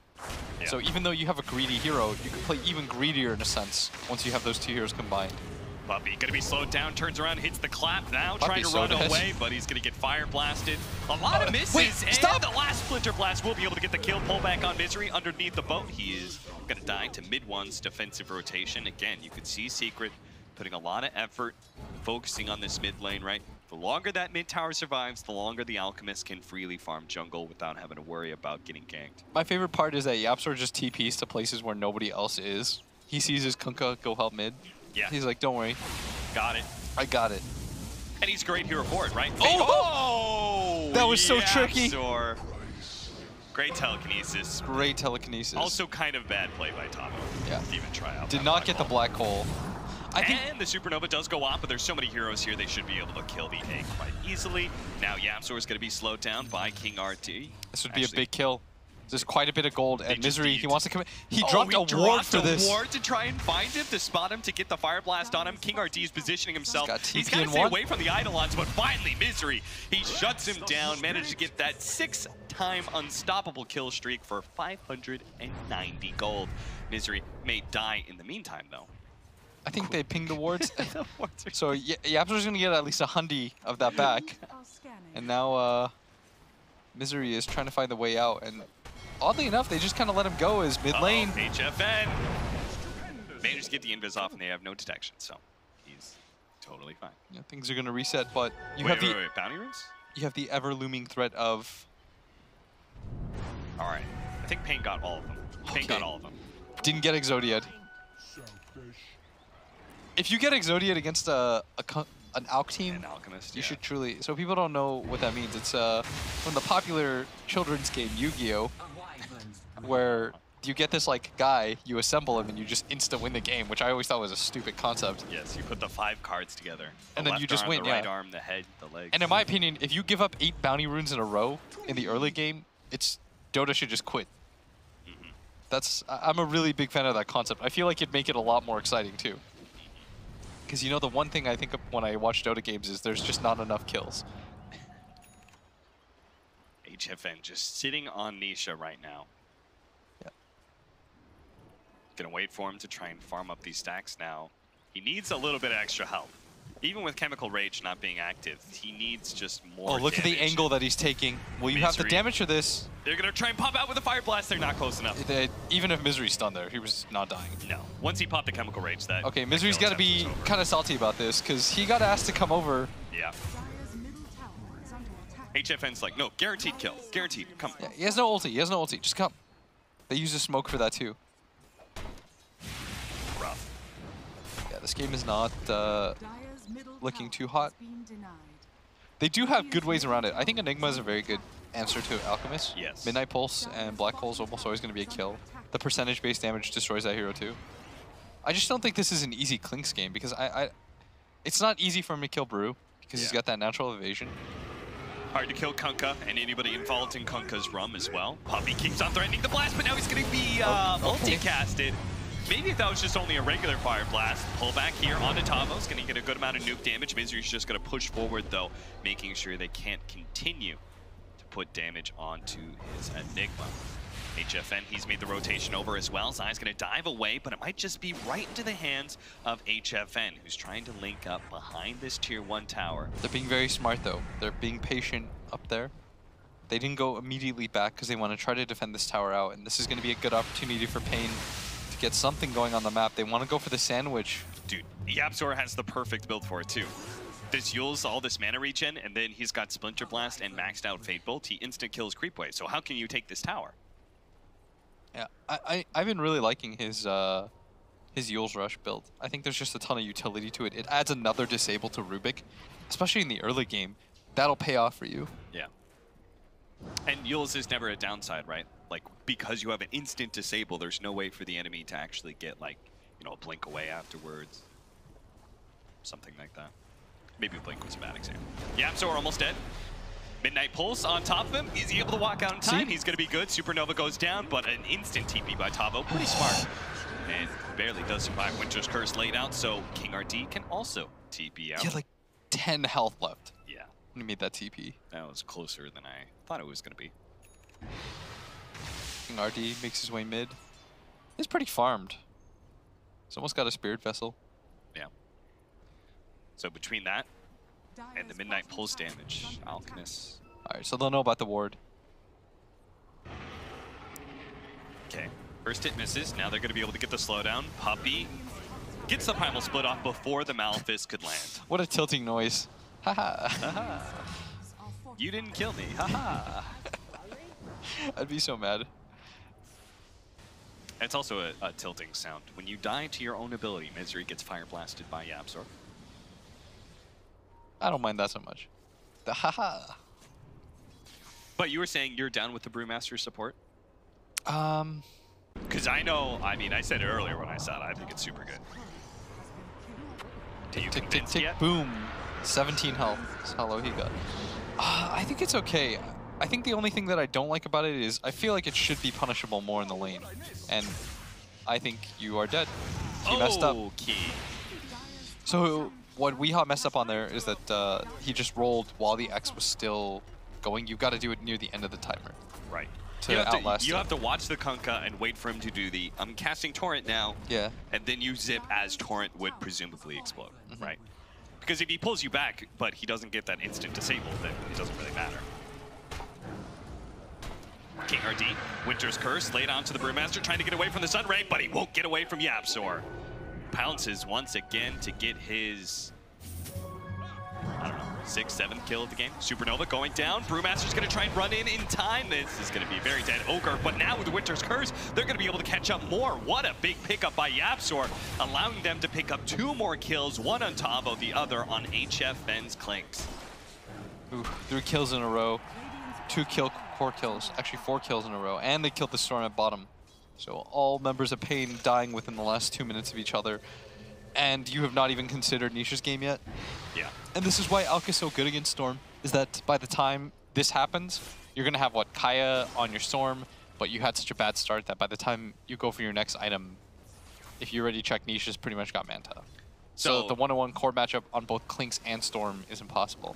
Yeah. So even though you have a greedy hero, you can play even greedier in a sense once you have those 2 heroes combined. Puppy gonna be slowed down, turns around, hits the clap now, trying to run away, but he's gonna get fire blasted. A lot of misses, and the last Splinter Blast will be able to get the kill. Pull back on Misery underneath the boat. He is gonna die to mid one's defensive rotation. Again, you could see Secret putting a lot of effort, focusing on this mid lane, right? The longer that mid tower survives, the longer the Alchemist can freely farm jungle without having to worry about getting ganked. My favorite part is that YapzOr just TPs to places where nobody else is. He sees his Kunkka go help mid. Yeah. He's like, don't worry. Got it. I got it. And he's great hero for it, right? Oh! That was so tricky. Great telekinesis. Great telekinesis. Also kind of bad play by Tavo. Yeah. Didn't even try out. Did not get the black hole. And the supernova does go off, but there's so many heroes here, they should be able to kill the egg quite easily. Now YapzOr is going to be slowed down by King RT. This would be a big kill. There's quite a bit of gold, and Misery, he wants to come in. He dropped a ward for this. Ward to try and find him, to spot him, to get the Fire Blast on him. King RT is positioning himself. He's got to stay away from the Eidolons, but finally Misery, he shuts him down, managed to get that 6-time unstoppable kill streak for 590 gold. Misery may die in the meantime, though. I think they pinged the wards. So Yapzor's going to get at least a hundy of that back. And now Misery is trying to find the way out. And oddly enough, they just kind of let him go as mid lane. HFN managed to get the invis off, and they have no detection, so he's totally fine. Yeah, things are going to reset, but you wait, have the bounty runes? You have the ever looming threat of. All right, I think paiN got all of them. paiN got all of them. Didn't get Exodiad. If you get Exodiad against an Alk team, An Alchemist, you should truly. So people don't know what that means. It's from the popular children's game Yu-Gi-Oh, where you get this like guy, you assemble him, and you just insta win the game, which I always thought was a stupid concept. Yes, you put the 5 cards together. And then you just win, the right arm, the head, the legs. And in my opinion, if you give up 8 bounty runes in a row in the early game, Dota should just quit. I'm a really big fan of that concept. I feel like it'd make it a lot more exciting too. Because you know the one thing I think of when I watch Dota games is there's just not enough kills. HFN just sitting on Nisha right now. Yeah. Gonna wait for him to try and farm up these stacks now. He needs a little bit of extra help. Even with Chemical Rage not being active, he needs just more look at the damage. angle that he's taking. Will you have the damage for this? They're gonna try and pop out with a Fire Blast. They're not close enough. Even if Misery's stunned there, he was not dying. No. Once he popped the Chemical Rage, that... Okay, Misery's got to be kind of salty about this, because he got asked to come over. Yeah. HFN's like, no, guaranteed kill. Guaranteed. Come. Yeah, he has no ulti. He has no ulti. Just come. They use a smoke for that, too. Rough. Yeah, this game is not looking too hot. They do have good ways around it. I think Enigma is a very good answer to Alchemist. Yes. Midnight Pulse and Black Hole is almost always going to be a kill. The percentage-based damage destroys that hero too. I just don't think this is an easy Clinks game because it's not easy for him to kill Brew because he's got that natural evasion. Hard to kill Kunkka and anybody involved in Kunkka's rum as well. Puppey keeps on threatening the blast, but now he's going to be multi-casted. Maybe if that was just only a regular Fire Blast. Pull back here onto Tavo's, going to get a good amount of nuke damage. Misery's just going to push forward, though, making sure they can't continue to put damage onto his Enigma. HFN, he's made the rotation over as well. Zai's going to dive away, but it might just be right into the hands of HFN, who's trying to link up behind this Tier 1 tower. They're being very smart, though. They're being patient up there. They didn't go immediately back because they want to try to defend this tower out, and this is going to be a good opportunity for paiN to get something going on the map. They want to go for the sandwich. Dude, Yapzor has the perfect build for it, too. This Yule's all this mana regen, and then he's got Splinter Blast and maxed out Fate Bolt. He instant kills Creepway, so how can you take this tower? Yeah, I've been really liking his Yule's Rush build. I think there's just a ton of utility to it. It adds another disable to Rubik, especially in the early game. That'll pay off for you. Yeah. And Yule's is never a downside, right? Like, because you have an instant disable, there's no way for the enemy to actually get, like, you know, a blink away afterwards. Something like that. Maybe blink was a bad example. Yapzor almost dead. Midnight Pulse on top of him. Is he able to walk out in time? He's going to be good. Supernova goes down, but an instant TP by Tavo. Pretty smart. And barely does survive. Winter's Curse laid out, so King RD can also TP out. He had like 10 health left Yeah. when he made that TP. That was closer than I thought it was going to be. King RD makes his way mid. He's pretty farmed. He's almost got a Spirit Vessel. Yeah. So between that and the Midnight Pulse damage, Alchemist. Alright, so they'll know about the ward. Okay. First hit misses. Now they're going to be able to get the slowdown. Puppey gets the Primal Split off before the Malefice could land. What a tilting noise. Haha. Haha. You didn't kill me. Haha. I'd be so mad. It's also a tilting sound. When you die to your own ability, Misery gets fire blasted by Yapzor. I don't mind that so much. The haha. But you were saying you're down with the Brewmaster support? Because I know, I mean, I said it earlier when I said it, I think it's super good. Tick, tick, tick, tick, boom. 17 health. That's how low he got. I think it's okay. I think the only thing that I don't like about it is I feel like it should be punishable more in the lane. And I think you are dead. He messed up. Okay. So what Weehaw messed up on there is that he just rolled while the X was still going. You've got to do it near the end of the timer. Right. to outlast You it. have to watch the Kunkka and wait for him to do the, I'm casting Torrent now. Yeah. And then you zip as Torrent would presumably explode, right? Because if he pulls you back, but he doesn't get that instant disable, then it doesn't really matter. King RD, Winter's Curse, laid onto the Brewmaster, trying to get away from the Sunray, but he won't get away from YapzOr. Pounces once again to get his, I don't know, 6th, 7th kill of the game. Supernova going down. Brewmaster's going to try and run in time. This is going to be very dead Ogre, but now with the Winter's Curse, they're going to be able to catch up more. What a big pickup by YapzOr, allowing them to pick up 2 more kills, one on Tavo, the other on HFN's Clinks. Ooh, 3 kills in a row. 2 core kills, actually 4 kills in a row, and they killed the Storm at bottom. So all members of paiN dying within the last 2 minutes of each other. And you have not even considered Nisha's game yet. Yeah. And this is why Alk is so good against Storm, is that by the time this happens, you're going to have, what, Kaya on your Storm, but you had such a bad start that by the time you go for your next item, if you already check Nisha's pretty much got Manta. So the 1-on-1 core matchup on both Clinks and Storm is impossible.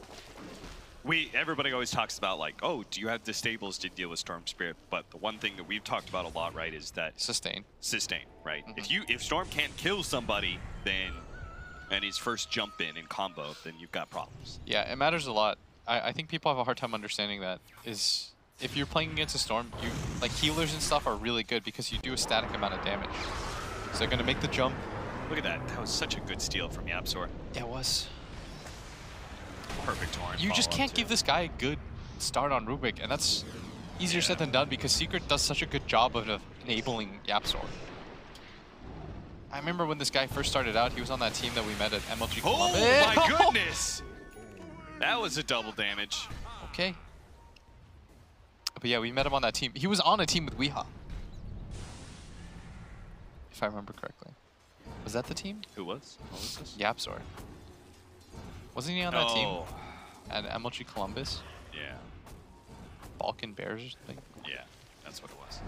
Everybody always talks about, like, oh, do you have disables to deal with Storm Spirit? But the one thing that we've talked about a lot, right, is that Sustain, right? If Storm can't kill somebody, then and his first jump in combo, then you've got problems. Yeah, it matters a lot. I think people have a hard time understanding that. Is if you're playing against a Storm, you like healers and stuff are really good because you do a static amount of damage. So they're gonna make the jump. Look at that. That was such a good steal from YapzOr. Yeah, it was. Perfect Torrent. You just can't give this guy a good start on Rubik, and that's easier said than done because Secret does such a good job of enabling YapzOr. I remember when this guy first started out, he was on that team that we met at MLG Columbus. Oh my goodness! That was a double damage. Okay. But yeah, we met him on that team. He was on a team with Weeha, if I remember correctly. Was that the team? Who was? What was this? YapzOr. Wasn't he on that team at MLG Columbus? Yeah. Balkan Bears or something? Yeah, that's what it was.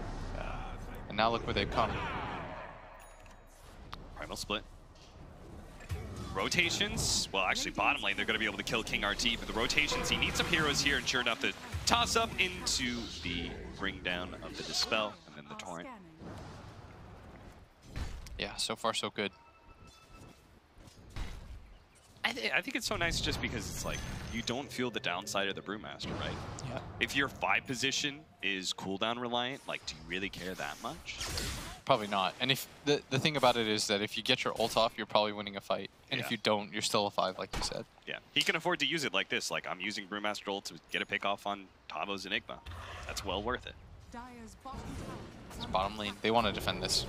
And now look where they've come. Primal split. Rotations. Well, actually, bottom lane, they're going to be able to kill King RT, but the rotations, he needs some heroes here, and sure enough, the toss up into the bring down of the Dispel, and then the Torrent. Yeah, so far so good. I think it's so nice just because it's like, you don't feel the downside of the Brewmaster, right? Yeah. If your 5 position is cooldown reliant, like, do you really care that much? Probably not. And if the thing about it is that if you get your ult off, you're probably winning a fight. And if you don't, you're still a 5, like you said. Yeah, he can afford to use it like this. Like, I'm using Brewmaster ult to get a pick off on Tavo's Enigma. That's well worth it. It's bottom lane. They want to defend this.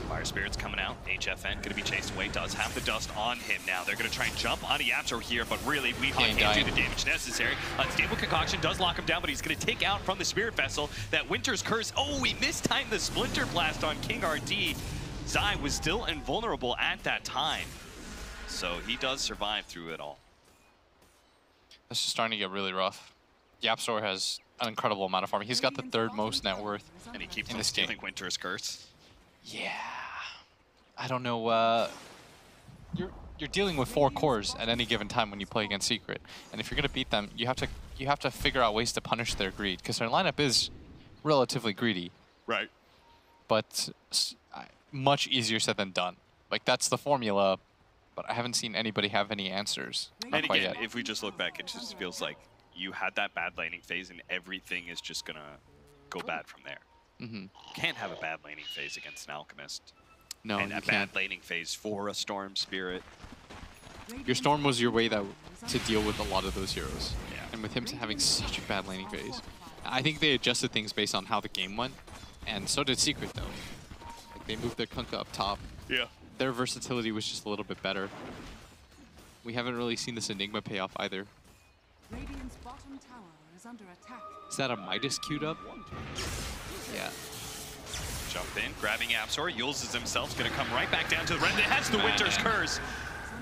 Fire Spirit's coming out. HFN going to be chased away. Does have the dust on him now. They're going to try and jump on YapzOr here, but really, Weeha can't do the damage necessary. Unstable Concoction does lock him down, but he's going to take out from the Spirit Vessel that Winter's Curse. Oh, he mistimed the Splinter Blast on King RD. Zai was still invulnerable at that time, so he does survive through it all. This is starting to get really rough. YapzOr has an incredible amount of farming. He's got the 3rd most net worth. And he keeps in on this stealing game. Winter's Curse. Yeah. I don't know. You're dealing with 4 cores at any given time when you play against Secret, and if you're gonna beat them, you have to figure out ways to punish their greed because their lineup is relatively greedy. Right. But much easier said than done. Like that's the formula, but I haven't seen anybody have any answers. And again, if we just look back, it just feels like you had that bad laning phase and everything is just gonna go bad from there. You can't have a bad laning phase against an Alchemist. No, and you a can't. bad laning phase for a Storm Spirit. Your Storm was your way to deal with a lot of those heroes. Yeah. And with him having such a bad laning phase, I think they adjusted things based on how the game went, and so did Secret though. Like they moved their Kunkka up top. Yeah. Their versatility was just a little bit better. We haven't really seen this Enigma pay off either. Radiant's bottom tower is under attack. Is that a Midas queued up? Yeah. Jump in, grabbing YapzOr, uses himself, gonna come right back down to the red. That's the Winter's Curse.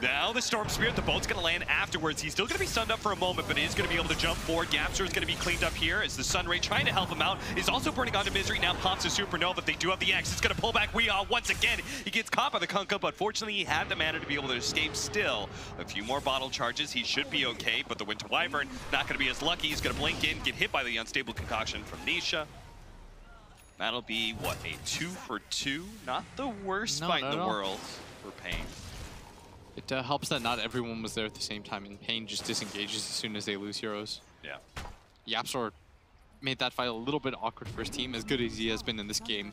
Now the Storm Spirit, the boat's gonna land afterwards. He's still gonna be stunned up for a moment, but is gonna be able to jump forward. YapzOr is gonna be cleaned up here as the Sunray trying to help him out. Is also burning onto Misery, now pops a Supernova. They do have the X. It's gonna pull back Weeha once again. He gets caught by the Kunkka, but fortunately he had the mana to be able to escape still. A few more bottle charges, he should be okay, but the Winter Wyvern not gonna be as lucky. He's gonna blink in, get hit by the Unstable Concoction from Nisha. That'll be, what, a 2 for 2? Not the worst fight in the world for paiN. It helps that not everyone was there at the same time, and paiN just disengages as soon as they lose heroes. Yeah. YapzOr made that fight a little bit awkward for his team, as good as he has been in this game.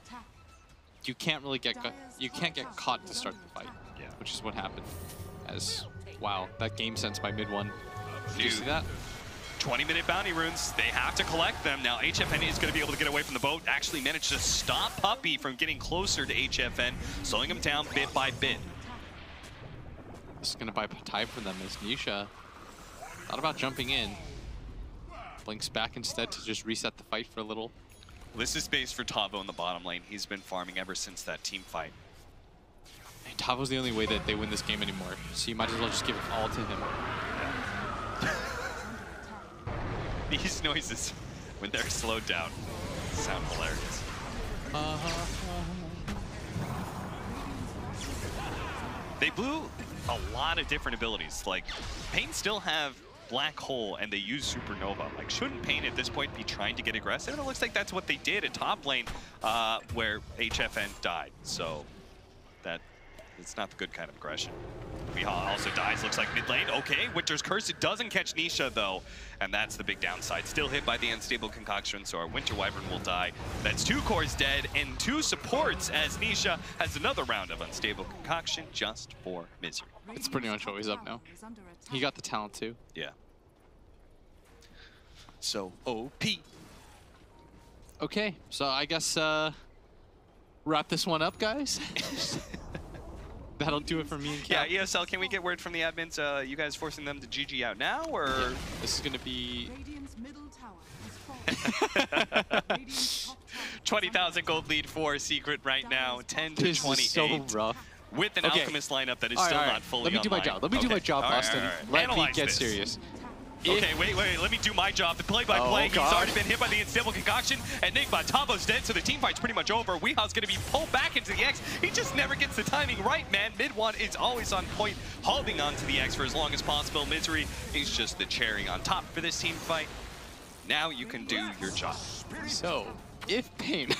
You can't really get caught to start the fight, which is what happened. As wow, that game sense by mid one. Did you see that? 20-minute bounty runes, they have to collect them. Now HFN is going to be able to get away from the boat, actually managed to stop Puppey from getting closer to HFN, slowing him down bit by bit. This is going to buy time for them as Nisha thought about jumping in. Blinks back instead to just reset the fight for a little. This is space for Tavo in the bottom lane. He's been farming ever since that team fight. And Tavo's the only way that they win this game anymore, so you might as well just give it all to him. These noises, when they're slowed down, sound hilarious. They blew a lot of different abilities. Like, paiN still have Black Hole and they use Supernova. Like, shouldn't paiN at this point be trying to get aggressive? And it looks like that's what they did at top lane, where HFN died. So it's not the good kind of aggression. Weehaw also dies, looks like mid lane. Okay, Winter's Curse, it doesn't catch Nisha though, and that's the big downside. Still hit by the Unstable Concoction, so our Winter Wyvern will die. That's 2 cores dead and 2 supports as Nisha has another round of Unstable Concoction just for misery. It's pretty much always up now. He got the talent too. Yeah. So, OP. Okay, so I guess wrap this one up, guys. That'll do it for me and Cap. Yeah, ESL, can we get word from the admins? You guys forcing them to GG out now, or? Yeah. This is going to be... 20,000 gold lead for Secret right now, 10 to this 28. Is so rough. With an Alchemist lineup that is still not fully Let me do my job. Let me do my job, Austin. Let me get serious. Okay, wait, let me do my job. The play-by-play, he's already been hit by the Unstable Concoction, and Nick Tavo's dead, so the team fight's pretty much over. Weehaw's gonna be pulled back into the X. He just never gets the timing right, man. Mid one is always on point, holding on to the X for as long as possible. Misery is just the cherry on top for this team fight. Now you can do your job. So, if paiN...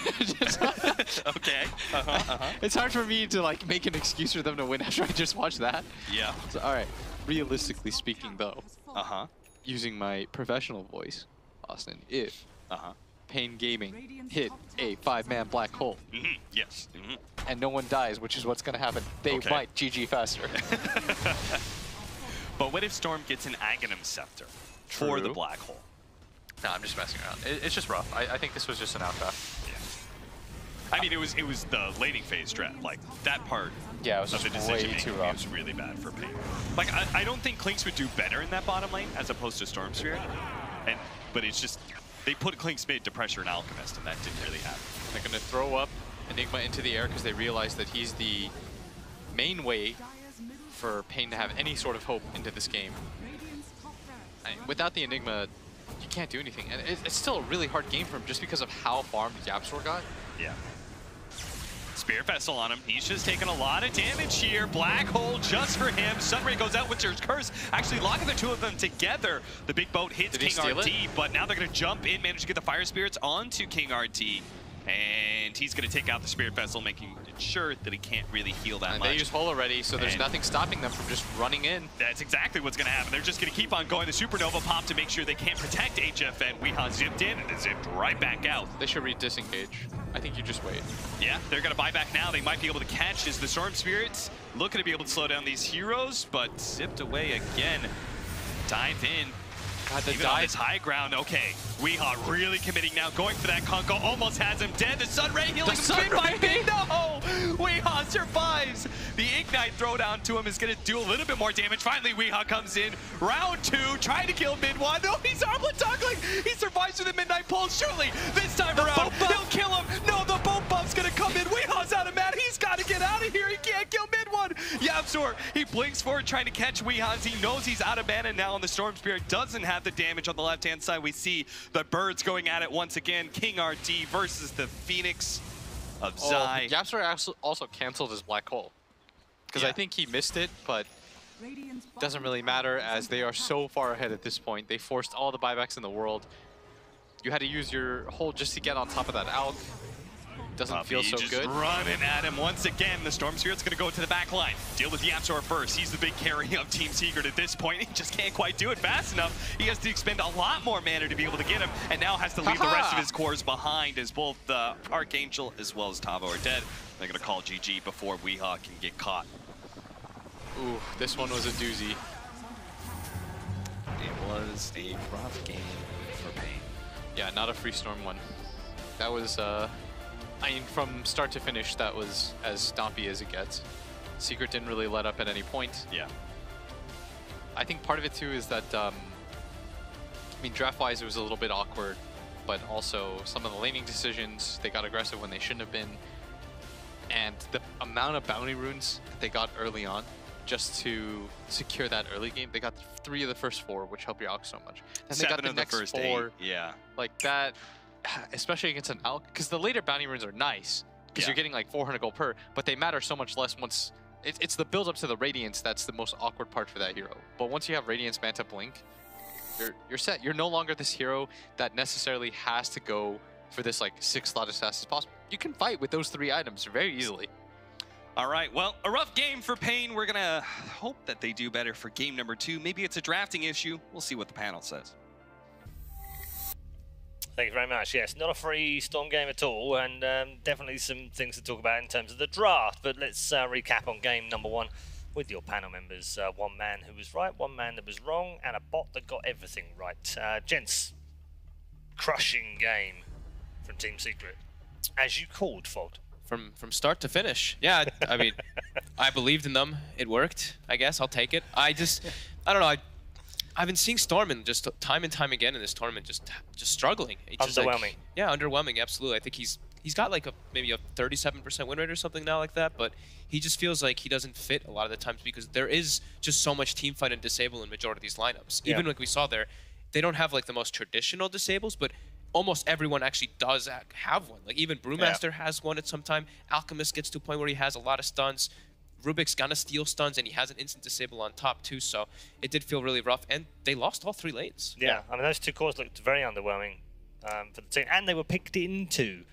Okay, It's hard for me to like make an excuse for them to win after I just watched that. Yeah. So, all right, realistically speaking though, using my professional voice, Austin, if paiN Gaming hit a 5-man black hole, yes, and no one dies, which is what's going to happen, they might GG faster. But what if Storm gets an Aghanim Scepter for the black hole? No, I'm just messing around. It's just rough. I think this was just an outdraft. Yeah. I mean, it was the laning phase draft. Like, that part it was of the decision-making was really bad for paiN. Like, I don't think Klinks would do better in that bottom lane as opposed to Storm Spirit. But it's just, they put Klinks mid to pressure an Alchemist, and that didn't really happen. They're going to throw up Enigma into the air because they realize that he's the main way for paiN to have any sort of hope into this game. And without the Enigma, you can't do anything. And it's still a really hard game for him just because of how farmed YapzOr got. Yeah. Spirit Vessel on him. He's just taking a lot of damage here. Black Hole just for him. Sunray goes out with Winter's Curse. Actually locking the two of them together. The big boat hits King RD, but now they're going to jump in, manage to get the Fire Spirits onto King RD. And he's going to take out the Spirit Vessel, making sure that he can't really heal that much. They use Hull already, so there's nothing stopping them from just running in. That's exactly what's going to happen. They're just going to keep on going. The Supernova pop to make sure they can't protect HFN. Weehaw zipped in and zipped right back out. They should re-disengage. I think you just wait. Yeah, they're going to buy back now. They might be able to catch as the Storm Spirits looking to be able to slow down these heroes, but zipped away again. Dive in. God, even on this high ground, okay. Weehaw really committing now, going for that Kunko, almost has him dead. The Sunray healing him by paiN. No! Weehaw survives. The Ignite throwdown to him is going to do a little bit more damage. Finally, Weehaw comes in. Round 2, trying to kill mid one. No, he's armlet toggling. He survives with the Midnight Pulse. Surely, this time around, he'll kill him. No, the boat bump's going to come in. Weehaw's out of mana. He's got to get out of here. He can't kill mid one. YapzOr, he blinks forward, trying to catch Weehaw. He knows he's out of mana now, and the Storm Spirit doesn't have the damage on the left-hand side. We see the birds going at it once again. King RD versus the Phoenix of Zai. YapzOr also canceled his black hole. Because I think he missed it, but doesn't really matter as they are so far ahead at this point. They forced all the buybacks in the world. You had to use your hole just to get on top of that Alk. doesn't feel so just good. Running at him once again. The Storm Spirit's going to go to the back line. Deal with Yapzor first. He's the big carry of Team Secret at this point. He just can't quite do it fast enough. He has to expend a lot more mana to be able to get him, and now has to leave the rest of his cores behind as both Archangel as well as Tavo are dead. They're going to call GG before Weehaw can get caught. Ooh, this one was a doozy. It was a rough game for paiN. Yeah, not a free Storm one. That was, I mean, from start to finish, that was as stompy as it gets. Secret didn't really let up at any point. Yeah. I think part of it too is that, I mean, draft-wise it was a little bit awkward, but also some of the laning decisions, they got aggressive when they shouldn't have been. And the amount of bounty runes that they got early on, just to secure that early game, they got 3 of the first 4, which helped your Alk so much. Then they got the next first 4. 8. Yeah. Like that, especially against an Alk, because the later bounty runes are nice, because you're getting like 400 gold per, but they matter so much less once, it's the build up to the Radiance that's the most awkward part for that hero. But once you have Radiance Manta Blink, you're set. You're no longer this hero that necessarily has to go for this like 6 slot as fast as possible. You can fight with those 3 items very easily. All right, well, a rough game for paiN. We're gonna hope that they do better for game number 2. Maybe it's a drafting issue. We'll see what the panel says. Thank you very much. Yes, not a free Storm game at all, and definitely some things to talk about in terms of the draft. But let's recap on game number 1 with your panel members. One man who was right, one man that was wrong, and a bot that got everything right. Gents, crushing game from Team Secret, as you called, Fold. From start to finish. Yeah, I mean, I believed in them. It worked, I guess. I'll take it. I don't know. I've been seeing Stormin just time and time again in this tournament just struggling. Underwhelming. Like, yeah, underwhelming, absolutely. I think he's got like maybe a 37% win rate or something now like that, but he just feels like he doesn't fit a lot of the times because there is just so much team fight and disable in majority of these lineups. Even like we saw there, they don't have like the most traditional disables, but almost everyone actually does have one. Like even Brewmaster has one at some time. Alchemist gets to a point where he has a lot of stuns. Rubik's gonna steal stuns, and he has an instant disable on top too, so it did feel really rough, and they lost all 3 lanes. Yeah, I mean, those 2 cores looked very underwhelming for the team, and they were picked into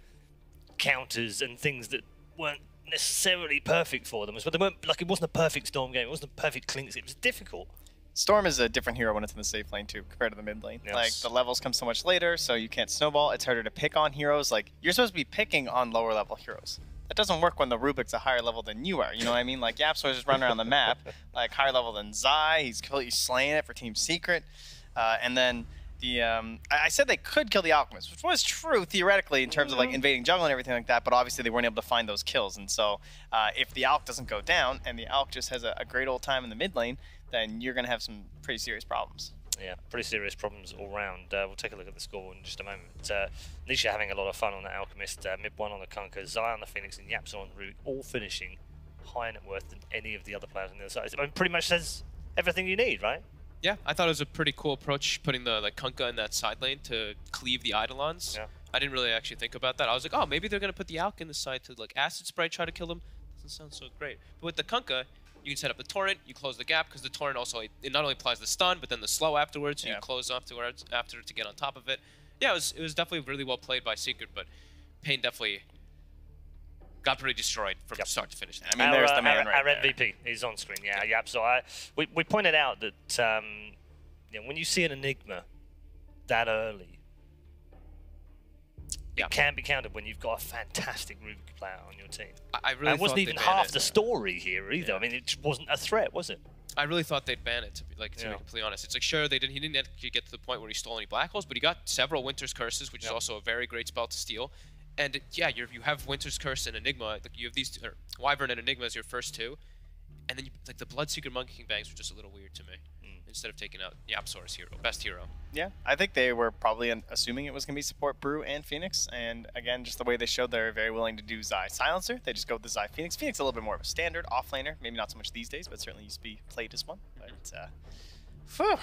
counters and things that weren't necessarily perfect for them. But they weren't, like, it wasn't a perfect Storm game, it wasn't a perfect Clinks, it was difficult. Storm is a different hero when it's in the safe lane too, compared to the mid lane. Yes. Like, the levels come so much later, so you can't snowball. It's harder to pick on heroes. Like, you're supposed to be picking on lower level heroes. That doesn't work when the Rubik's a higher level than you are. You know what I mean? Like, Yapzor's just running around the map, like higher level than Zai. He's completely slaying it for Team Secret. And then the I said they could kill the Alchemist, which was true theoretically in terms of like invading jungle and everything like that. But obviously they weren't able to find those kills. And so if the Alch doesn't go down and the Alch just has a great old time in the mid lane, then you're gonna have some pretty serious problems. Yeah, pretty serious problems all round. We'll take a look at the score in just a moment. Nisha having a lot of fun on the Alchemist, Mid 1 on the Kunkka, Zai on the Phoenix, and Yapzor on the Rubik, all finishing higher net worth than any of the other players on the other side. I mean, pretty much says everything you need, right? Yeah, I thought it was a pretty cool approach, putting the Kunkka in that side lane to cleave the Eidolons. Yeah. I didn't really actually think about that. I was like, oh, maybe they're going to put the Alk in the side to like Acid Spray, try to kill them. Doesn't sound so great. But with the Kunkka, you can set up the torrent, you close the gap, because the torrent also, it not only applies the stun, but then the slow afterwards, so you close afterwards after to get on top of it. Yeah, it was definitely really well played by Secret, but paiN definitely got pretty destroyed from start to finish. I mean, there's the man right our there. MVP is on screen, yeah. So we pointed out that you know, when you see an Enigma that early, it can be counted when you've got a fantastic Rubik player on your team. I really it wasn't even half the story here either. I mean, it wasn't a threat, was it? I really thought they'd ban it, to be completely honest. It's like, sure, he didn't actually get to the point where he stole any black holes, but he got several Winter's Curses, which is also a very great spell to steal. And yeah, you have Winter's Curse and Enigma. Like, you have these, or Wyvern and Enigma as your first 2, and then like the Bloodseeker Monkey King bangs were just a little weird to me. Instead of taking out Yapzor's best hero. Yeah, I think they were probably assuming it was going to be support Brew and Phoenix, and again, just the way they showed they're very willing to do Zai Silencer, they just go with the Zai Phoenix. Phoenix a little bit more of a standard off-laner, maybe not so much these days, but certainly used to be played as one. But, phew,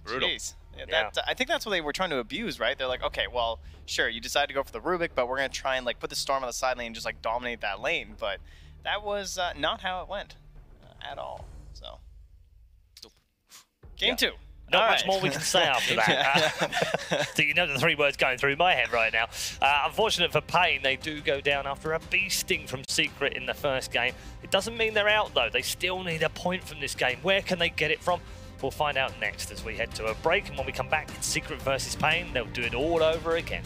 brutal. Jeez. Yeah, I think that's what they were trying to abuse, right? They're like, okay, well, sure, you decided to go for the Rubik, but we're going to try and like put the Storm on the side lane and just like dominate that lane, but that was not how it went at all, so. Nope. Game 2. Not much more we can say after that. So you know the 3 words going through my head right now. Unfortunate for paiN, they do go down after a beasting from Secret in the first game. It doesn't mean they're out though. They still need a point from this game. Where can they get it from? We'll find out next as we head to a break, and when we come back, it's Secret versus paiN. They'll do it all over again.